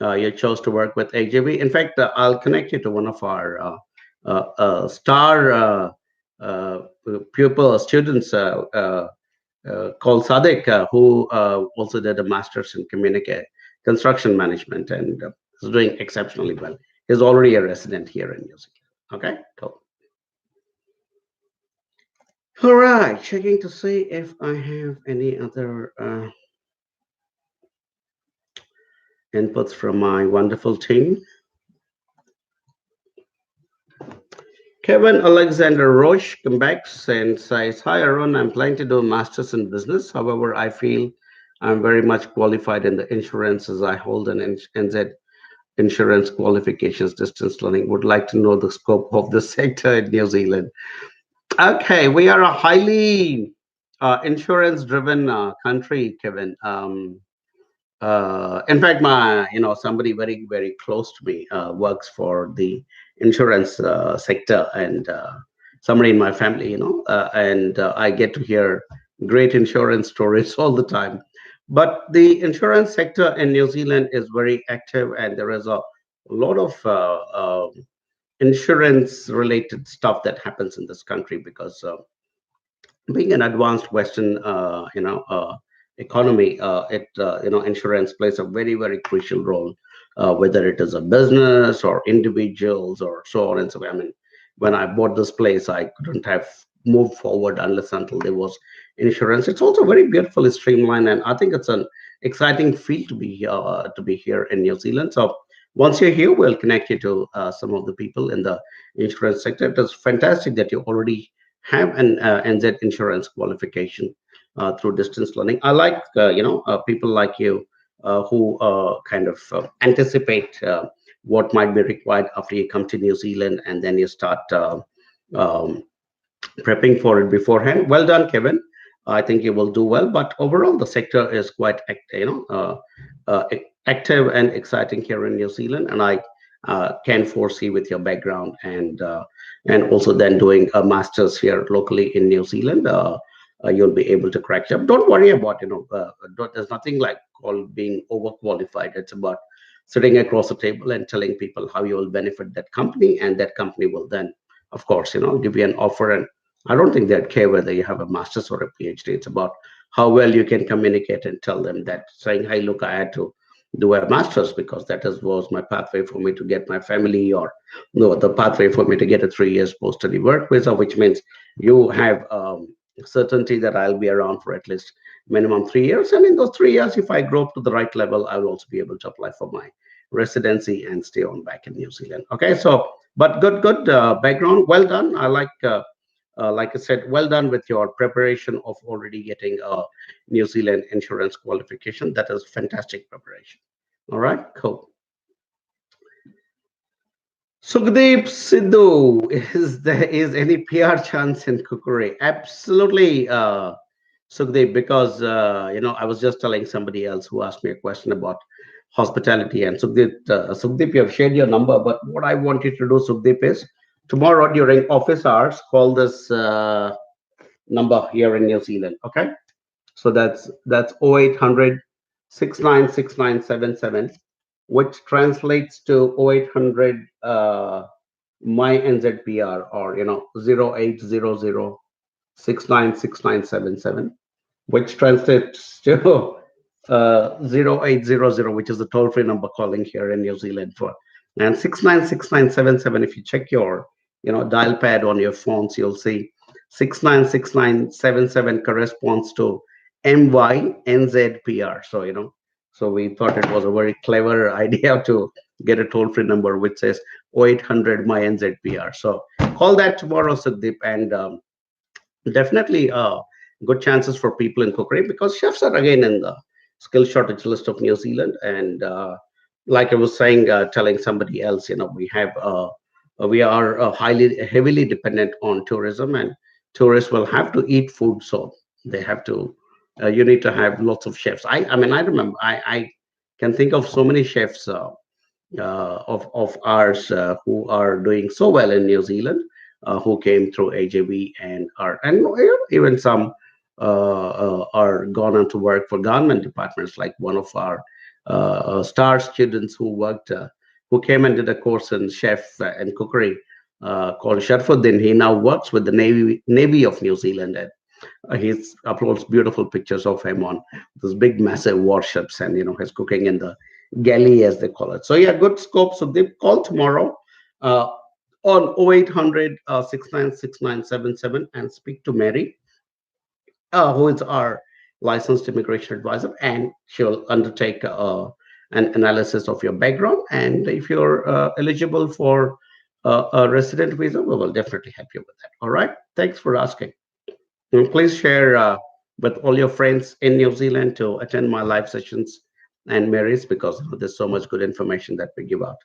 you chose to work with AJB. In fact, I'll connect you to one of our star uh, pupil students called Sadik, who also did a master's in construction management, and is doing exceptionally well. He's already a resident here in New Zealand. Okay, cool. All right, checking to see if I have any other inputs from my wonderful team. Kevin Alexander Roche comes back and says, "Hi, Arun. I'm planning to do a master's in business. However, I feel I'm very much qualified in the insurance as I hold an NZ insurance qualifications distance learning. Would like to know the scope of the sector in New Zealand." Okay, we are a highly insurance driven country, Kevin. In fact, somebody very, very close to me works for the insurance sector, and somebody in my family, and I get to hear great insurance stories all the time. But the insurance sector in New Zealand is very active, and there is a lot of insurance related stuff that happens in this country, because being an advanced Western, economy, it insurance plays a very, very crucial role, whether it is a business or individuals or so on and so on. I mean, when I bought this place, I couldn't have moved forward unless until there was insurance. It's also very beautifully streamlined, and I think it's an exciting field to be here in New Zealand. So once you're here, we'll connect you to some of the people in the insurance sector. It is fantastic that you already have an NZ insurance qualification through distance learning. I like people like you who kind of anticipate what might be required after you come to New Zealand, and then you start um, prepping for it beforehand. Well done, Kevin. I think you will do well. But overall, the sector is quite active and exciting here in New Zealand, and I can foresee with your background and also then doing a master's here locally in New Zealand. You'll be able to crack job. Don't worry about there's nothing like called being overqualified. It's about sitting across the table and telling people how you will benefit that company, and that company will then, of course, give you an offer. And I don't think they'd care whether you have a master's or a PhD. It's about how well you can communicate and tell them that, saying, "Hey, look, I had to do a master's, because that is was my pathway for me to get my family, or no, the pathway for me to get a 3 years post study work visa, which means you have certainty that I'll be around for at least minimum 3 years. And in those 3 years, if I grow up to the right level, I will also be able to apply for my residency and stay on back in New Zealand. Okay, so but good background, well done. I like I said, well done with your preparation of already getting a New Zealand insurance qualification. That is fantastic preparation. All right, cool. Sukhdeep Sidhu, is there is any PR chance in cookery? Absolutely, Sukhdeep, because I was just telling somebody else who asked me a question about hospitality, and Sukhdeep, you have shared your number, but what I want you to do, Sukhdeep, is tomorrow during office hours, call this number here in New Zealand. Okay, so that's 0800 696977, which translates to 0800 my NZPR, or 0800 696977, which translates to 0800, which is the toll free number calling here in New Zealand for, and 696977. If you check your dial pad on your phones, you'll see 696977 corresponds to MYNZPR. So we thought it was a very clever idea to get a toll free number which says 0800 my NZPR. So call that tomorrow, Sukhdeep, and definitely good chances for people in cookery, because chefs are again in the skill shortage list of New Zealand. And like I was saying, telling somebody else, we are highly heavily dependent on tourism, and tourists will have to eat food, so they have to. You need to have lots of chefs. I mean, I remember I can think of so many chefs of ours who are doing so well in New Zealand, who came through AJB and are, and even some are gone on to work for government departments, like one of our star students who worked who came and did a course in chef and cookery called Sharfuddin. He now works with the Navy of New Zealand, and he uploads beautiful pictures of him on those big massive warships, and his cooking in the galley, as they call it. So yeah, good scope. So they call tomorrow uh, on 0800 696977 and speak to Mary, who is our licensed immigration advisor, and she'll undertake an analysis of your background. And if you're eligible for a resident visa, we will definitely help you with that. All right. Thanks for asking. And please share with all your friends in New Zealand to attend my live sessions and Mary's, because there's so much good information that we give out.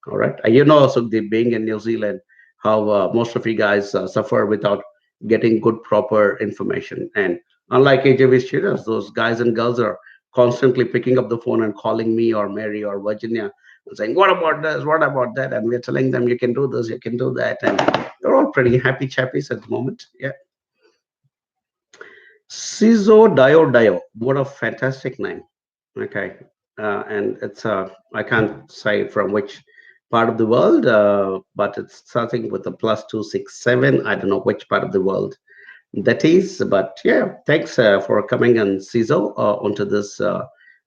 All right. Also the being in New Zealand, how most of you guys suffer without getting good, proper information. And unlike AJV students, those guys and girls are constantly picking up the phone and calling me or Mary or Virginia and saying, "What about this? What about that?" And we're telling them, "You can do this, you can do that." And they're all pretty happy chappies at the moment. Yeah. Ciso Dio Dio. What a fantastic name. Okay. And it's I can't say from which part of the world, but it's starting with a +267. I don't know which part of the world that is, but yeah, thanks for coming and Ciso onto this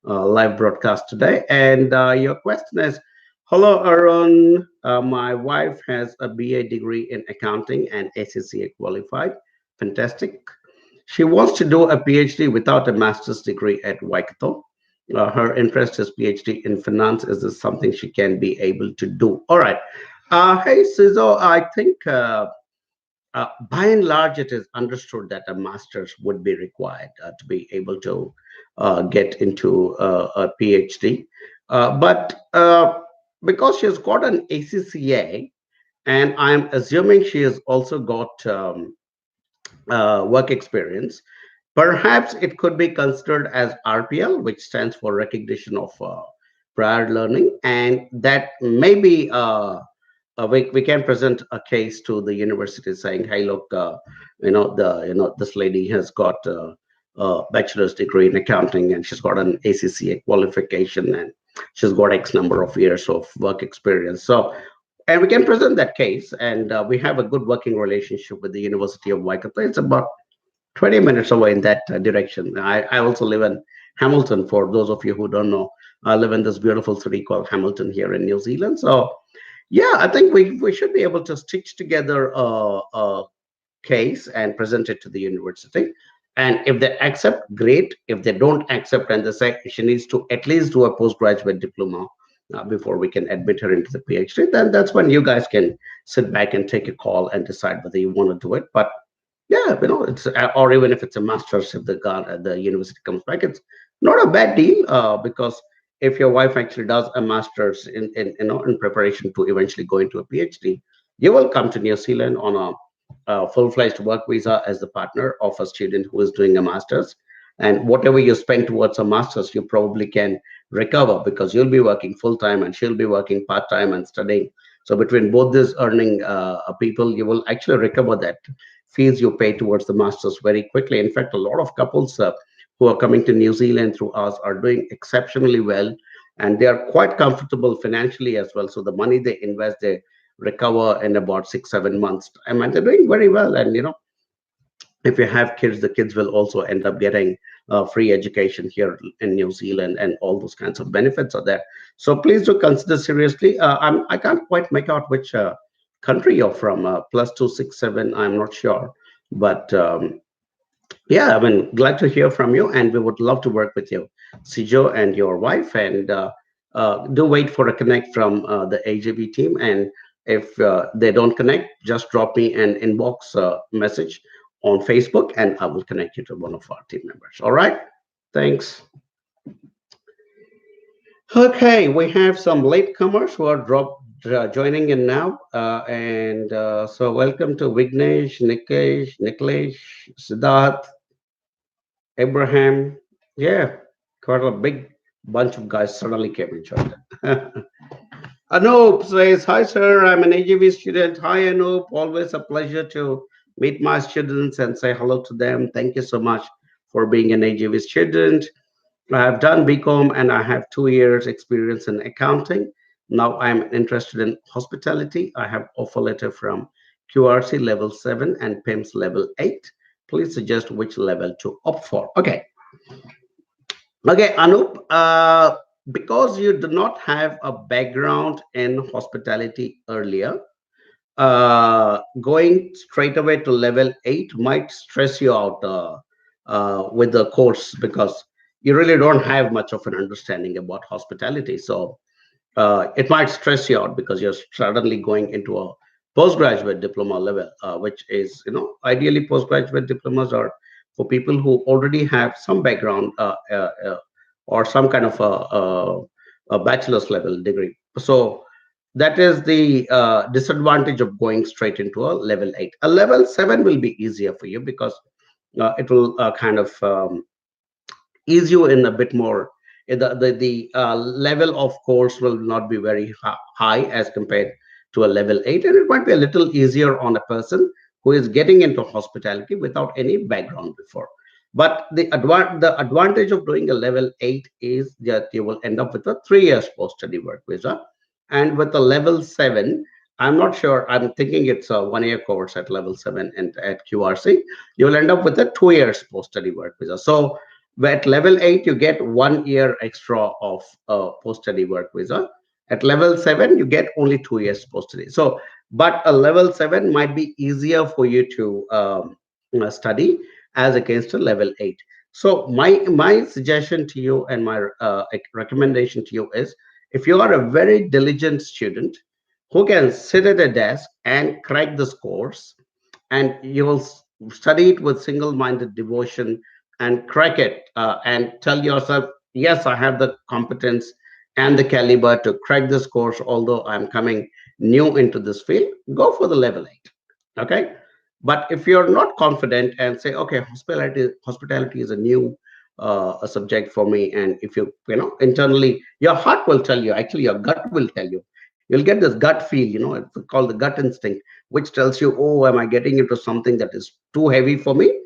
live broadcast today. And your question is, hello, Aaron. My wife has a BA degree in accounting and ACCA qualified. Fantastic. She wants to do a PhD without a master's degree at Waikato. Her interest is PhD in finance. Is this something she can be able to do? All right. Hey, Ciso, I think by and large, it is understood that a master's would be required to be able to get into a PhD. But because she has got an ACCA, and I'm assuming she has also got work experience, perhaps it could be considered as RPL, which stands for recognition of prior learning, and that maybe we can present a case to the university saying, "Hey, look, this lady has got a bachelor's degree in accounting, and she's got an ACCA qualification, and she's got X number of years of work experience." So, and we can present that case, and we have a good working relationship with the University of Waikato. It's about 20 minutes away in that direction. I also live in Hamilton, for those of you who don't know. I live in this beautiful city called Hamilton here in New Zealand. So yeah, I think we should be able to stitch together a case and present it to the university. And if they accept, great. If they don't accept and they say she needs to at least do a postgraduate diploma before we can admit her into the PhD, then that's when you guys can sit back and take a call and decide whether you want to do it. But yeah, it's or even if it's a master's, if the university comes back, it's not a bad deal because if your wife actually does a master's in preparation to eventually go into a PhD, you will come to New Zealand on a full-fledged work visa as the partner of a student who is doing a master's, and whatever you spend towards a master's, you probably can recover because you'll be working full time and she'll be working part time and studying. So between both these earning people, you will actually recover that fees you pay towards the masters very quickly. In fact, a lot of couples who are coming to New Zealand through us are doing exceptionally well, and they are quite comfortable financially as well. So the money they invest, they recover in about 6 7 months time, and they're doing very well. And if you have kids, the kids will also end up getting free education here in New Zealand, and all those kinds of benefits are there. So please do consider seriously. I can't quite make out which country you're from. +267, I'm not sure, but yeah, I mean, glad to hear from you, and we would love to work with you, Sijo, and your wife. And do wait for a connect from the AJB team. And if they don't connect, just drop me an inbox message on Facebook, and I will connect you to one of our team members. All right. Thanks. Okay, we have some latecomers who are joining in now, and so welcome to Vignesh, Nikesh, Niklesh, Siddharth, Abraham. Yeah, quite a big bunch of guys suddenly came and joined. Anup says, "Hi, sir. I'm an AGV student. Hi, Anup. Always a pleasure to meet my students and say hello to them. Thank you so much for being an AGV student. I have done BCom and I have 2 years experience in accounting. Now I'm interested in hospitality. I have offer letter from QRC level 7 and PIMS level 8. Please suggest which level to opt for." Okay. Okay, Anup, because you do not have a background in hospitality earlier, going straight away to level 8 might stress you out with the course, because you really don't have much of an understanding about hospitality. So it might stress you out because you're suddenly going into a postgraduate diploma level, which is, ideally postgraduate diplomas are for people who already have some background or some kind of a bachelor's level degree. So that is the disadvantage of going straight into a level 8. A level 7 will be easier for you because it will kind of ease you in a bit more. The level of course will not be very high as compared to a level 8, and it might be a little easier on a person who is getting into hospitality without any background before. But the advantage of doing a level 8 is that you will end up with a 3 years post study work visa. And with a level 7, I'm not sure, I'm thinking it's a 1 year course at level 7 and at QRC, you will end up with a 2 years post study work visa. So at level 8, you get 1 year extra of post study work visa. At level 7, you get only 2 years post study. So, but a level 7 might be easier for you to study as against a level 8. So, my suggestion to you and my recommendation to you is, if you are a very diligent student who can sit at a desk and crack this course, and you will study it with single-minded devotion and crack it, and tell yourself, yes, I have the competence and the caliber to crack this course, although I'm coming new into this field, go for the level 8. Okay. But if you're not confident and say, okay, hospitality is a new a subject for me, and if internally your heart will tell you, actually your gut will tell you, you'll get this gut feel, it's called the gut instinct, which tells you, oh, am I getting into something that is too heavy for me?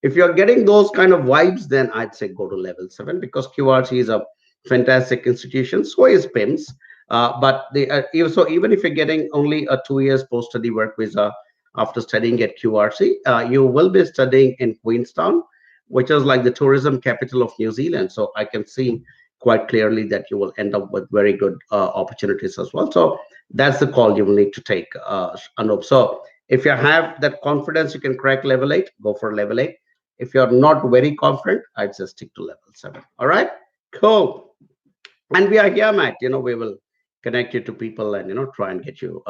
If you're getting those kind of vibes, then I'd say go to level 7, because QRC is a fantastic institution. So is PIMS. But so even if you're getting only a 2 years post study work visa after studying at QRC, you will be studying in Queenstown, which is like the tourism capital of New Zealand. So I can see quite clearly that you will end up with very good opportunities as well. So that's the call you will need to take, Anup. So if you have that confidence, you can crack level 8, go for level 8. If you're not very confident, I'd just stick to level 7. All right, cool. And we are here, Matt. We will connect you to people and try and get you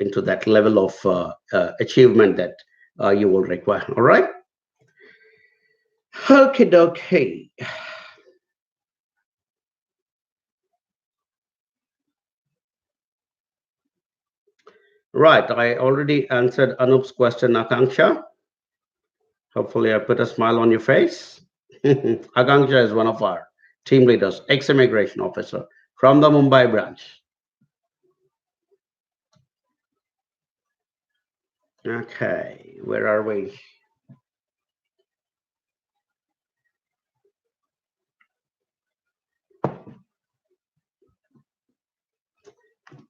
into that level of achievement that you will require. All right. Okay, okay. Right. I already answered Anup's question, Akanksha. Hopefully, I put a smile on your face. Akanksha is one of our team leaders, ex-immigration officer from the Mumbai branch. Okay, where are we?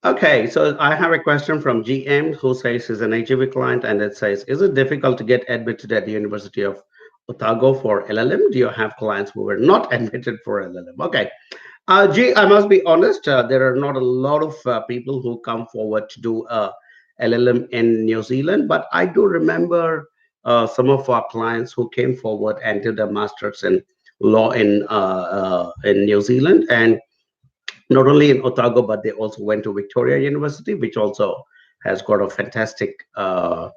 Okay, so I have a question from GM who says he's an HEB client, and it says, is it difficult to get admitted at the University of Otago for LLM? Do you have clients who were not admitted for LLM? Okay, I must be honest, there are not a lot of people who come forward to do LLM in New Zealand, but I do remember some of our clients who came forward and did a master's in law in New Zealand, and not only in Otago, but they also went to Victoria University, which also has got a fantastic uh,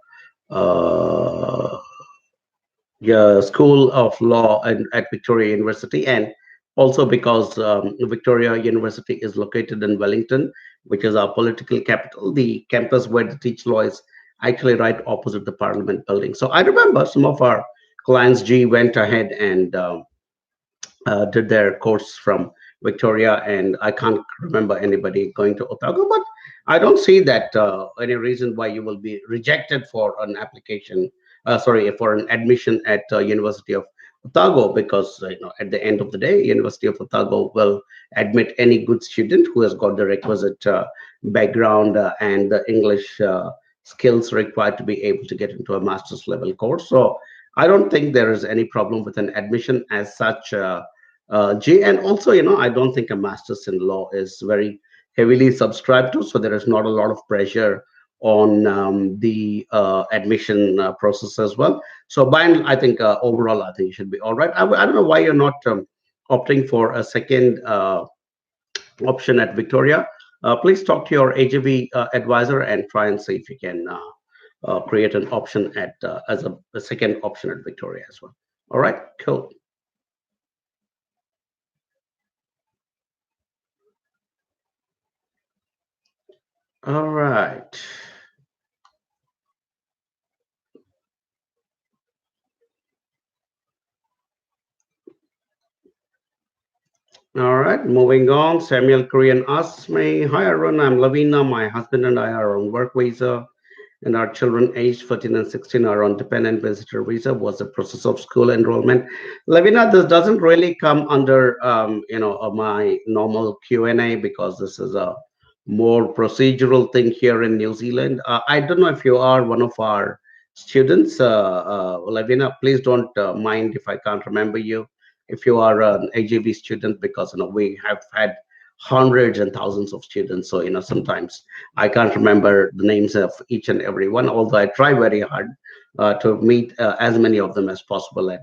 yeah, School of Law at Victoria University, and also because Victoria University is located in Wellington, which is our political capital. The campus where they teach law is actually right opposite the Parliament building. So I remember some of our clients, G, went ahead and did their course from Victoria, and I can't remember anybody going to Otago, but I don't see that any reason why you will be rejected for an application, sorry, for an admission at University of Otago, because at the end of the day, University of Otago will admit any good student who has got the requisite background and the English skills required to be able to get into a master's level course. So I don't think there is any problem with an admission as such. Jay, and also, I don't think a master's in law is very heavily subscribed to, so there is not a lot of pressure on the admission process as well. So, I think overall, I think you should be all right. I don't know why you're not opting for a second option at Victoria. Please talk to your AGV advisor and try and see if you can create an option at as a second option at Victoria as well. All right, cool. All right. All right, moving on. Samuel Korean asks me, hi Arun, I'm Lavina. My husband and I are on work visa, and our children aged 14 and 16 are on dependent visitor visa. What's the process of school enrollment? Lavina, this doesn't really come under my normal Q&A, because this is a more procedural thing here in New Zealand. I don't know if you are one of our students, Lavina. Please don't mind if I can't remember you. If you are an AGV student, because we have had hundreds and thousands of students, so sometimes I can't remember the names of each and every one, although I try very hard to meet as many of them as possible.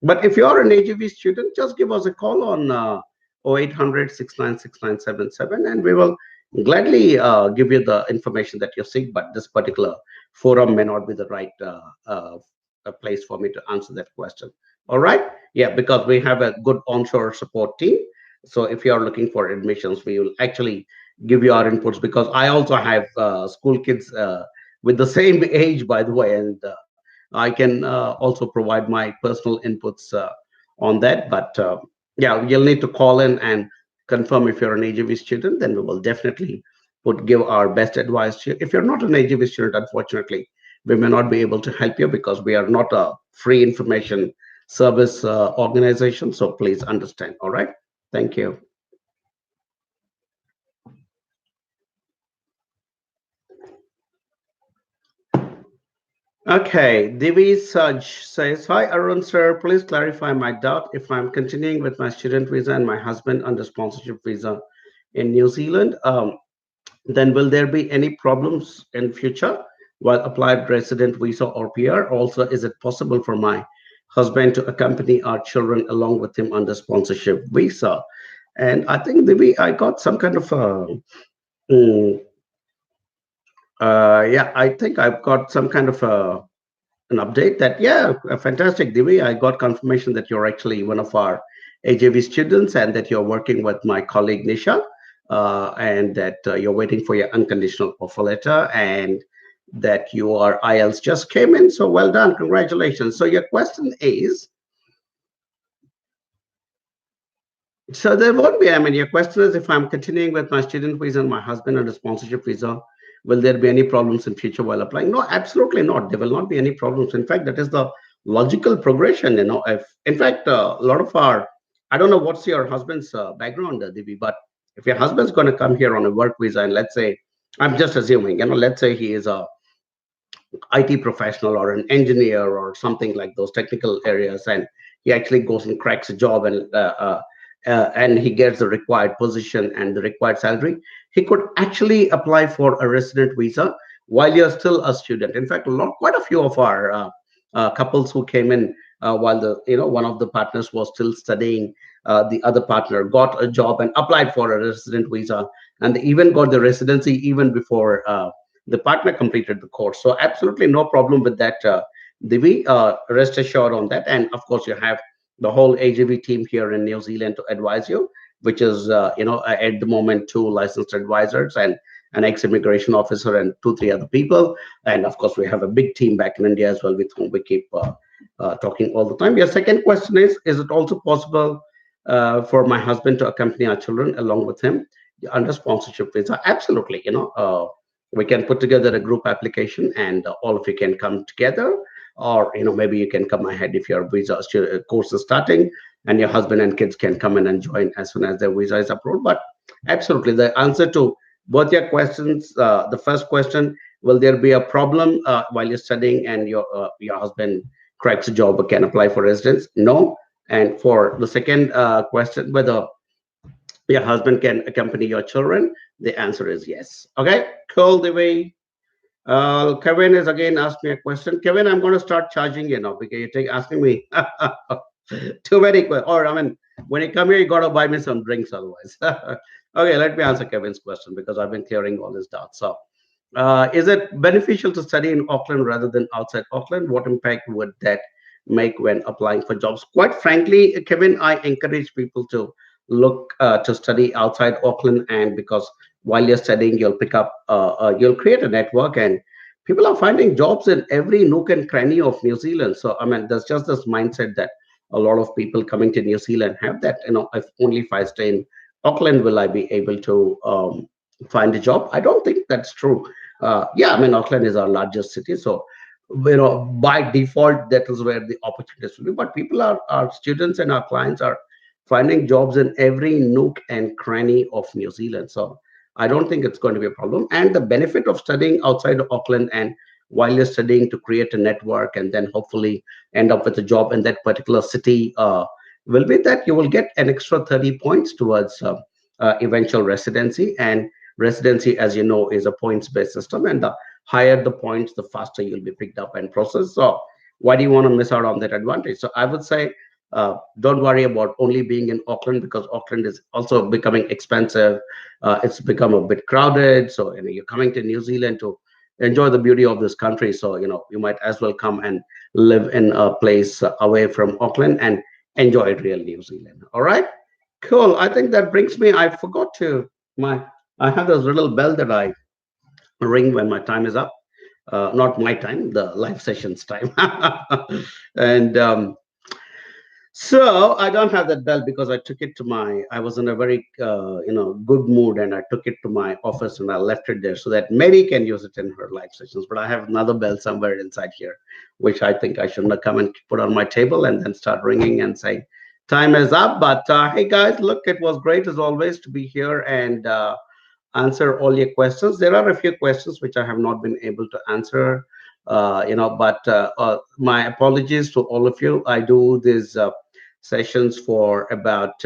But if you're an AGV student, just give us a call on 0800 and we will gladly give you the information that you seek. But this particular forum may not be the right place for me to answer that question. All right. Yeah, because we have a good onshore support team. So if you are looking for admissions, we will actually give you our inputs, because I also have school kids with the same age, by the way, and I can also provide my personal inputs on that. But yeah, you'll need to call in and confirm if you're an AGV student. Then we will definitely give our best advice to you. If you're not an AGV student, unfortunately, we may not be able to help you, because we are not a free information service organization. So please understand. All right. Thank you. Okay, Divi Saj says, Hi Arun sir, please clarify my doubt. If I'm continuing with my student visa and my husband under sponsorship visa in New Zealand, then will there be any problems in future while applied resident visa or PR? Also, is it possible for my husband to accompany our children along with him under sponsorship visa? And I think Divi, I got some kind of mm, yeah, I think I've got some kind of an update that, yeah, fantastic, Divi. I got confirmation that you're actually one of our AJV students and that you're working with my colleague Nisha, and that you're waiting for your unconditional offer letter and that your IELTS just came in. So well done. Congratulations. So your question is, so there won't be, I mean, your question is if I'm continuing with my student visa and my husband under sponsorship visa, will there be any problems in future while applying? No, absolutely not. There will not be any problems. In fact, that is the logical progression. If in fact a lot of our, I don't know what's your husband's background, Divi, but if your husband's going to come here on a work visa and let's say, I'm just assuming, let's say he is a IT professional or an engineer or something like those technical areas, and he actually goes and cracks a job and he gets the required position and the required salary, he could actually apply for a resident visa while you're still a student. In fact, quite a few of our couples who came in while the one of the partners was still studying, the other partner got a job and applied for a resident visa, and they even got the residency even before the partner completed the course. So absolutely no problem with that, Divi. Rest assured on that. And of course, you have the whole AGV team here in New Zealand to advise you, which is at the moment two licensed advisors and an ex-immigration officer and two, three other people. And of course, we have a big team back in India as well with whom we keep talking all the time. Your second question is it also possible for my husband to accompany our children along with him under sponsorship visa? Absolutely. We can put together a group application and all of you can come together, or maybe you can come ahead if your course is starting, and your husband and kids can come in and join as soon as their visa is approved. But absolutely, the answer to both your questions, the first question, will there be a problem while you're studying and your husband cracks a job or can apply for residence? No. And for the second question, whether your husband can accompany your children, the answer is yes. Okay, cool, the way. Kevin has again asked me a question. Kevin, I'm going to start charging you now because you take asking me too many questions. Or I mean, when you come here, you got to buy me some drinks otherwise. Okay, let me answer Kevin's question because I've been clearing all this doubts. So, is it beneficial to study in Auckland rather than outside Auckland? What impact would that make when applying for jobs? Quite frankly, Kevin, I encourage people to look to study outside Auckland, and because while you're studying, you'll create a network, and people are finding jobs in every nook and cranny of New Zealand. So, I mean, there's just this mindset that a lot of people coming to New Zealand have that, if only if I stay in Auckland, will I be able to find a job? I don't think that's true. Yeah, I mean, Auckland is our largest city, so by default, that is where the opportunities will be. But people our students and our clients are finding jobs in every nook and cranny of New Zealand. So I don't think it's going to be a problem. And the benefit of studying outside of Auckland and while you're studying to create a network and then hopefully end up with a job in that particular city will be that you will get an extra 30 points towards eventual residency. And residency, as you know, is a points-based system. And the higher the points, the faster you'll be picked up and processed. So why do you want to miss out on that advantage? So I would say don't worry about only being in Auckland because Auckland is also becoming expensive. It's become a bit crowded. So you're coming to New Zealand to enjoy the beauty of this country. So you might as well come and live in a place away from Auckland and enjoy real New Zealand. All right, cool. I think that brings me. I forgot to my. I have this little bell that I ring when my time is up. Not my time, the live sessions time. And so I don't have that bell because I took it to I was in a very, good mood and I took it to my office and I left it there so that Mary can use it in her live sessions. But I have another bell somewhere inside here, which I think I should not come and put on my table and then start ringing and say, time is up. But hey guys, look, it was great as always to be here and answer all your questions. There are a few questions which I have not been able to answer. But my apologies to all of you. I do these sessions for about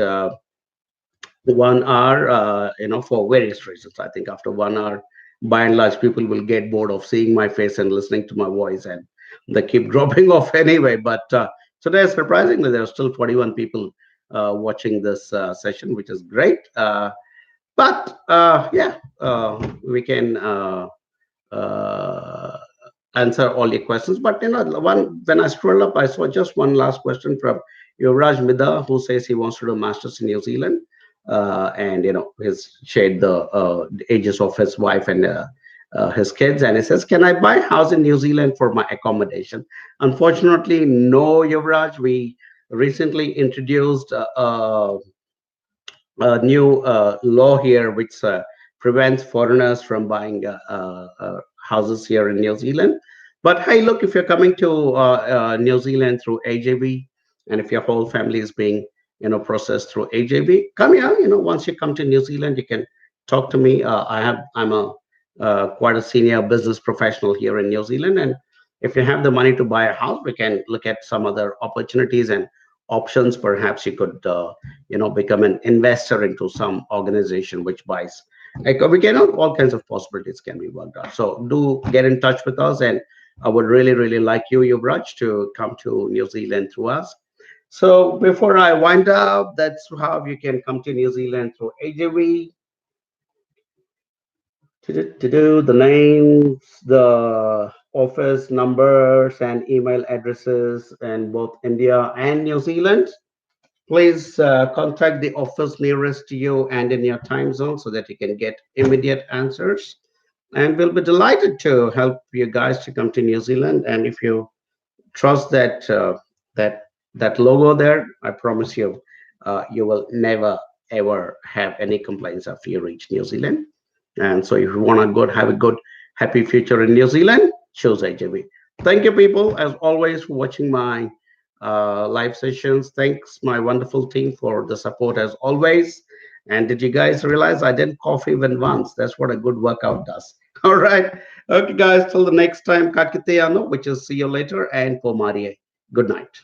1 hour, for various reasons. I think after 1 hour, by and large, people will get bored of seeing my face and listening to my voice, and they keep dropping off anyway. But today, surprisingly, there are still 41 people watching this session, which is great. But yeah, we can uh, answer all your questions. But one when I scroll up, I saw just one last question from Yuvraj Midha, who says he wants to do masters in New Zealand, and he's shared the ages of his wife and his kids, and he says, "Can I buy a house in New Zealand for my accommodation?" Unfortunately, no, Yuvraj. We recently introduced a new law here which prevents foreigners from buying houses here in New Zealand. But hey, look, if you're coming to New Zealand through AJB, and if your whole family is being processed through AJB, come here. Once you come to New Zealand, you can talk to me. I'm a quite a senior business professional here in New Zealand, and if you have the money to buy a house, we can look at some other opportunities and options. Perhaps you could become an investor into some organization which buys, like we can, all kinds of possibilities can be worked out. So do get in touch with us, and I would really really like you, Yuvraj, to come to New Zealand through us. So before I wind up, that's how you can come to New Zealand through AJV. To do the names, the office numbers and email addresses in both India and New Zealand. Please contact the office nearest to you and in your time zone so that you can get immediate answers. And we'll be delighted to help you guys to come to New Zealand. And if you trust that that logo there, I promise you, you will never ever have any complaints after you reach New Zealand. And so, if you want to have a good, happy future in New Zealand, choose AJB. Thank you, people, as always, for watching my live sessions. Thanks, my wonderful team, for the support as always. And did you guys realize I didn't cough even once? That's what a good workout does. All right. Okay, guys, till the next time, Kakiteyano, which is see you later, and Pomarie. Good night.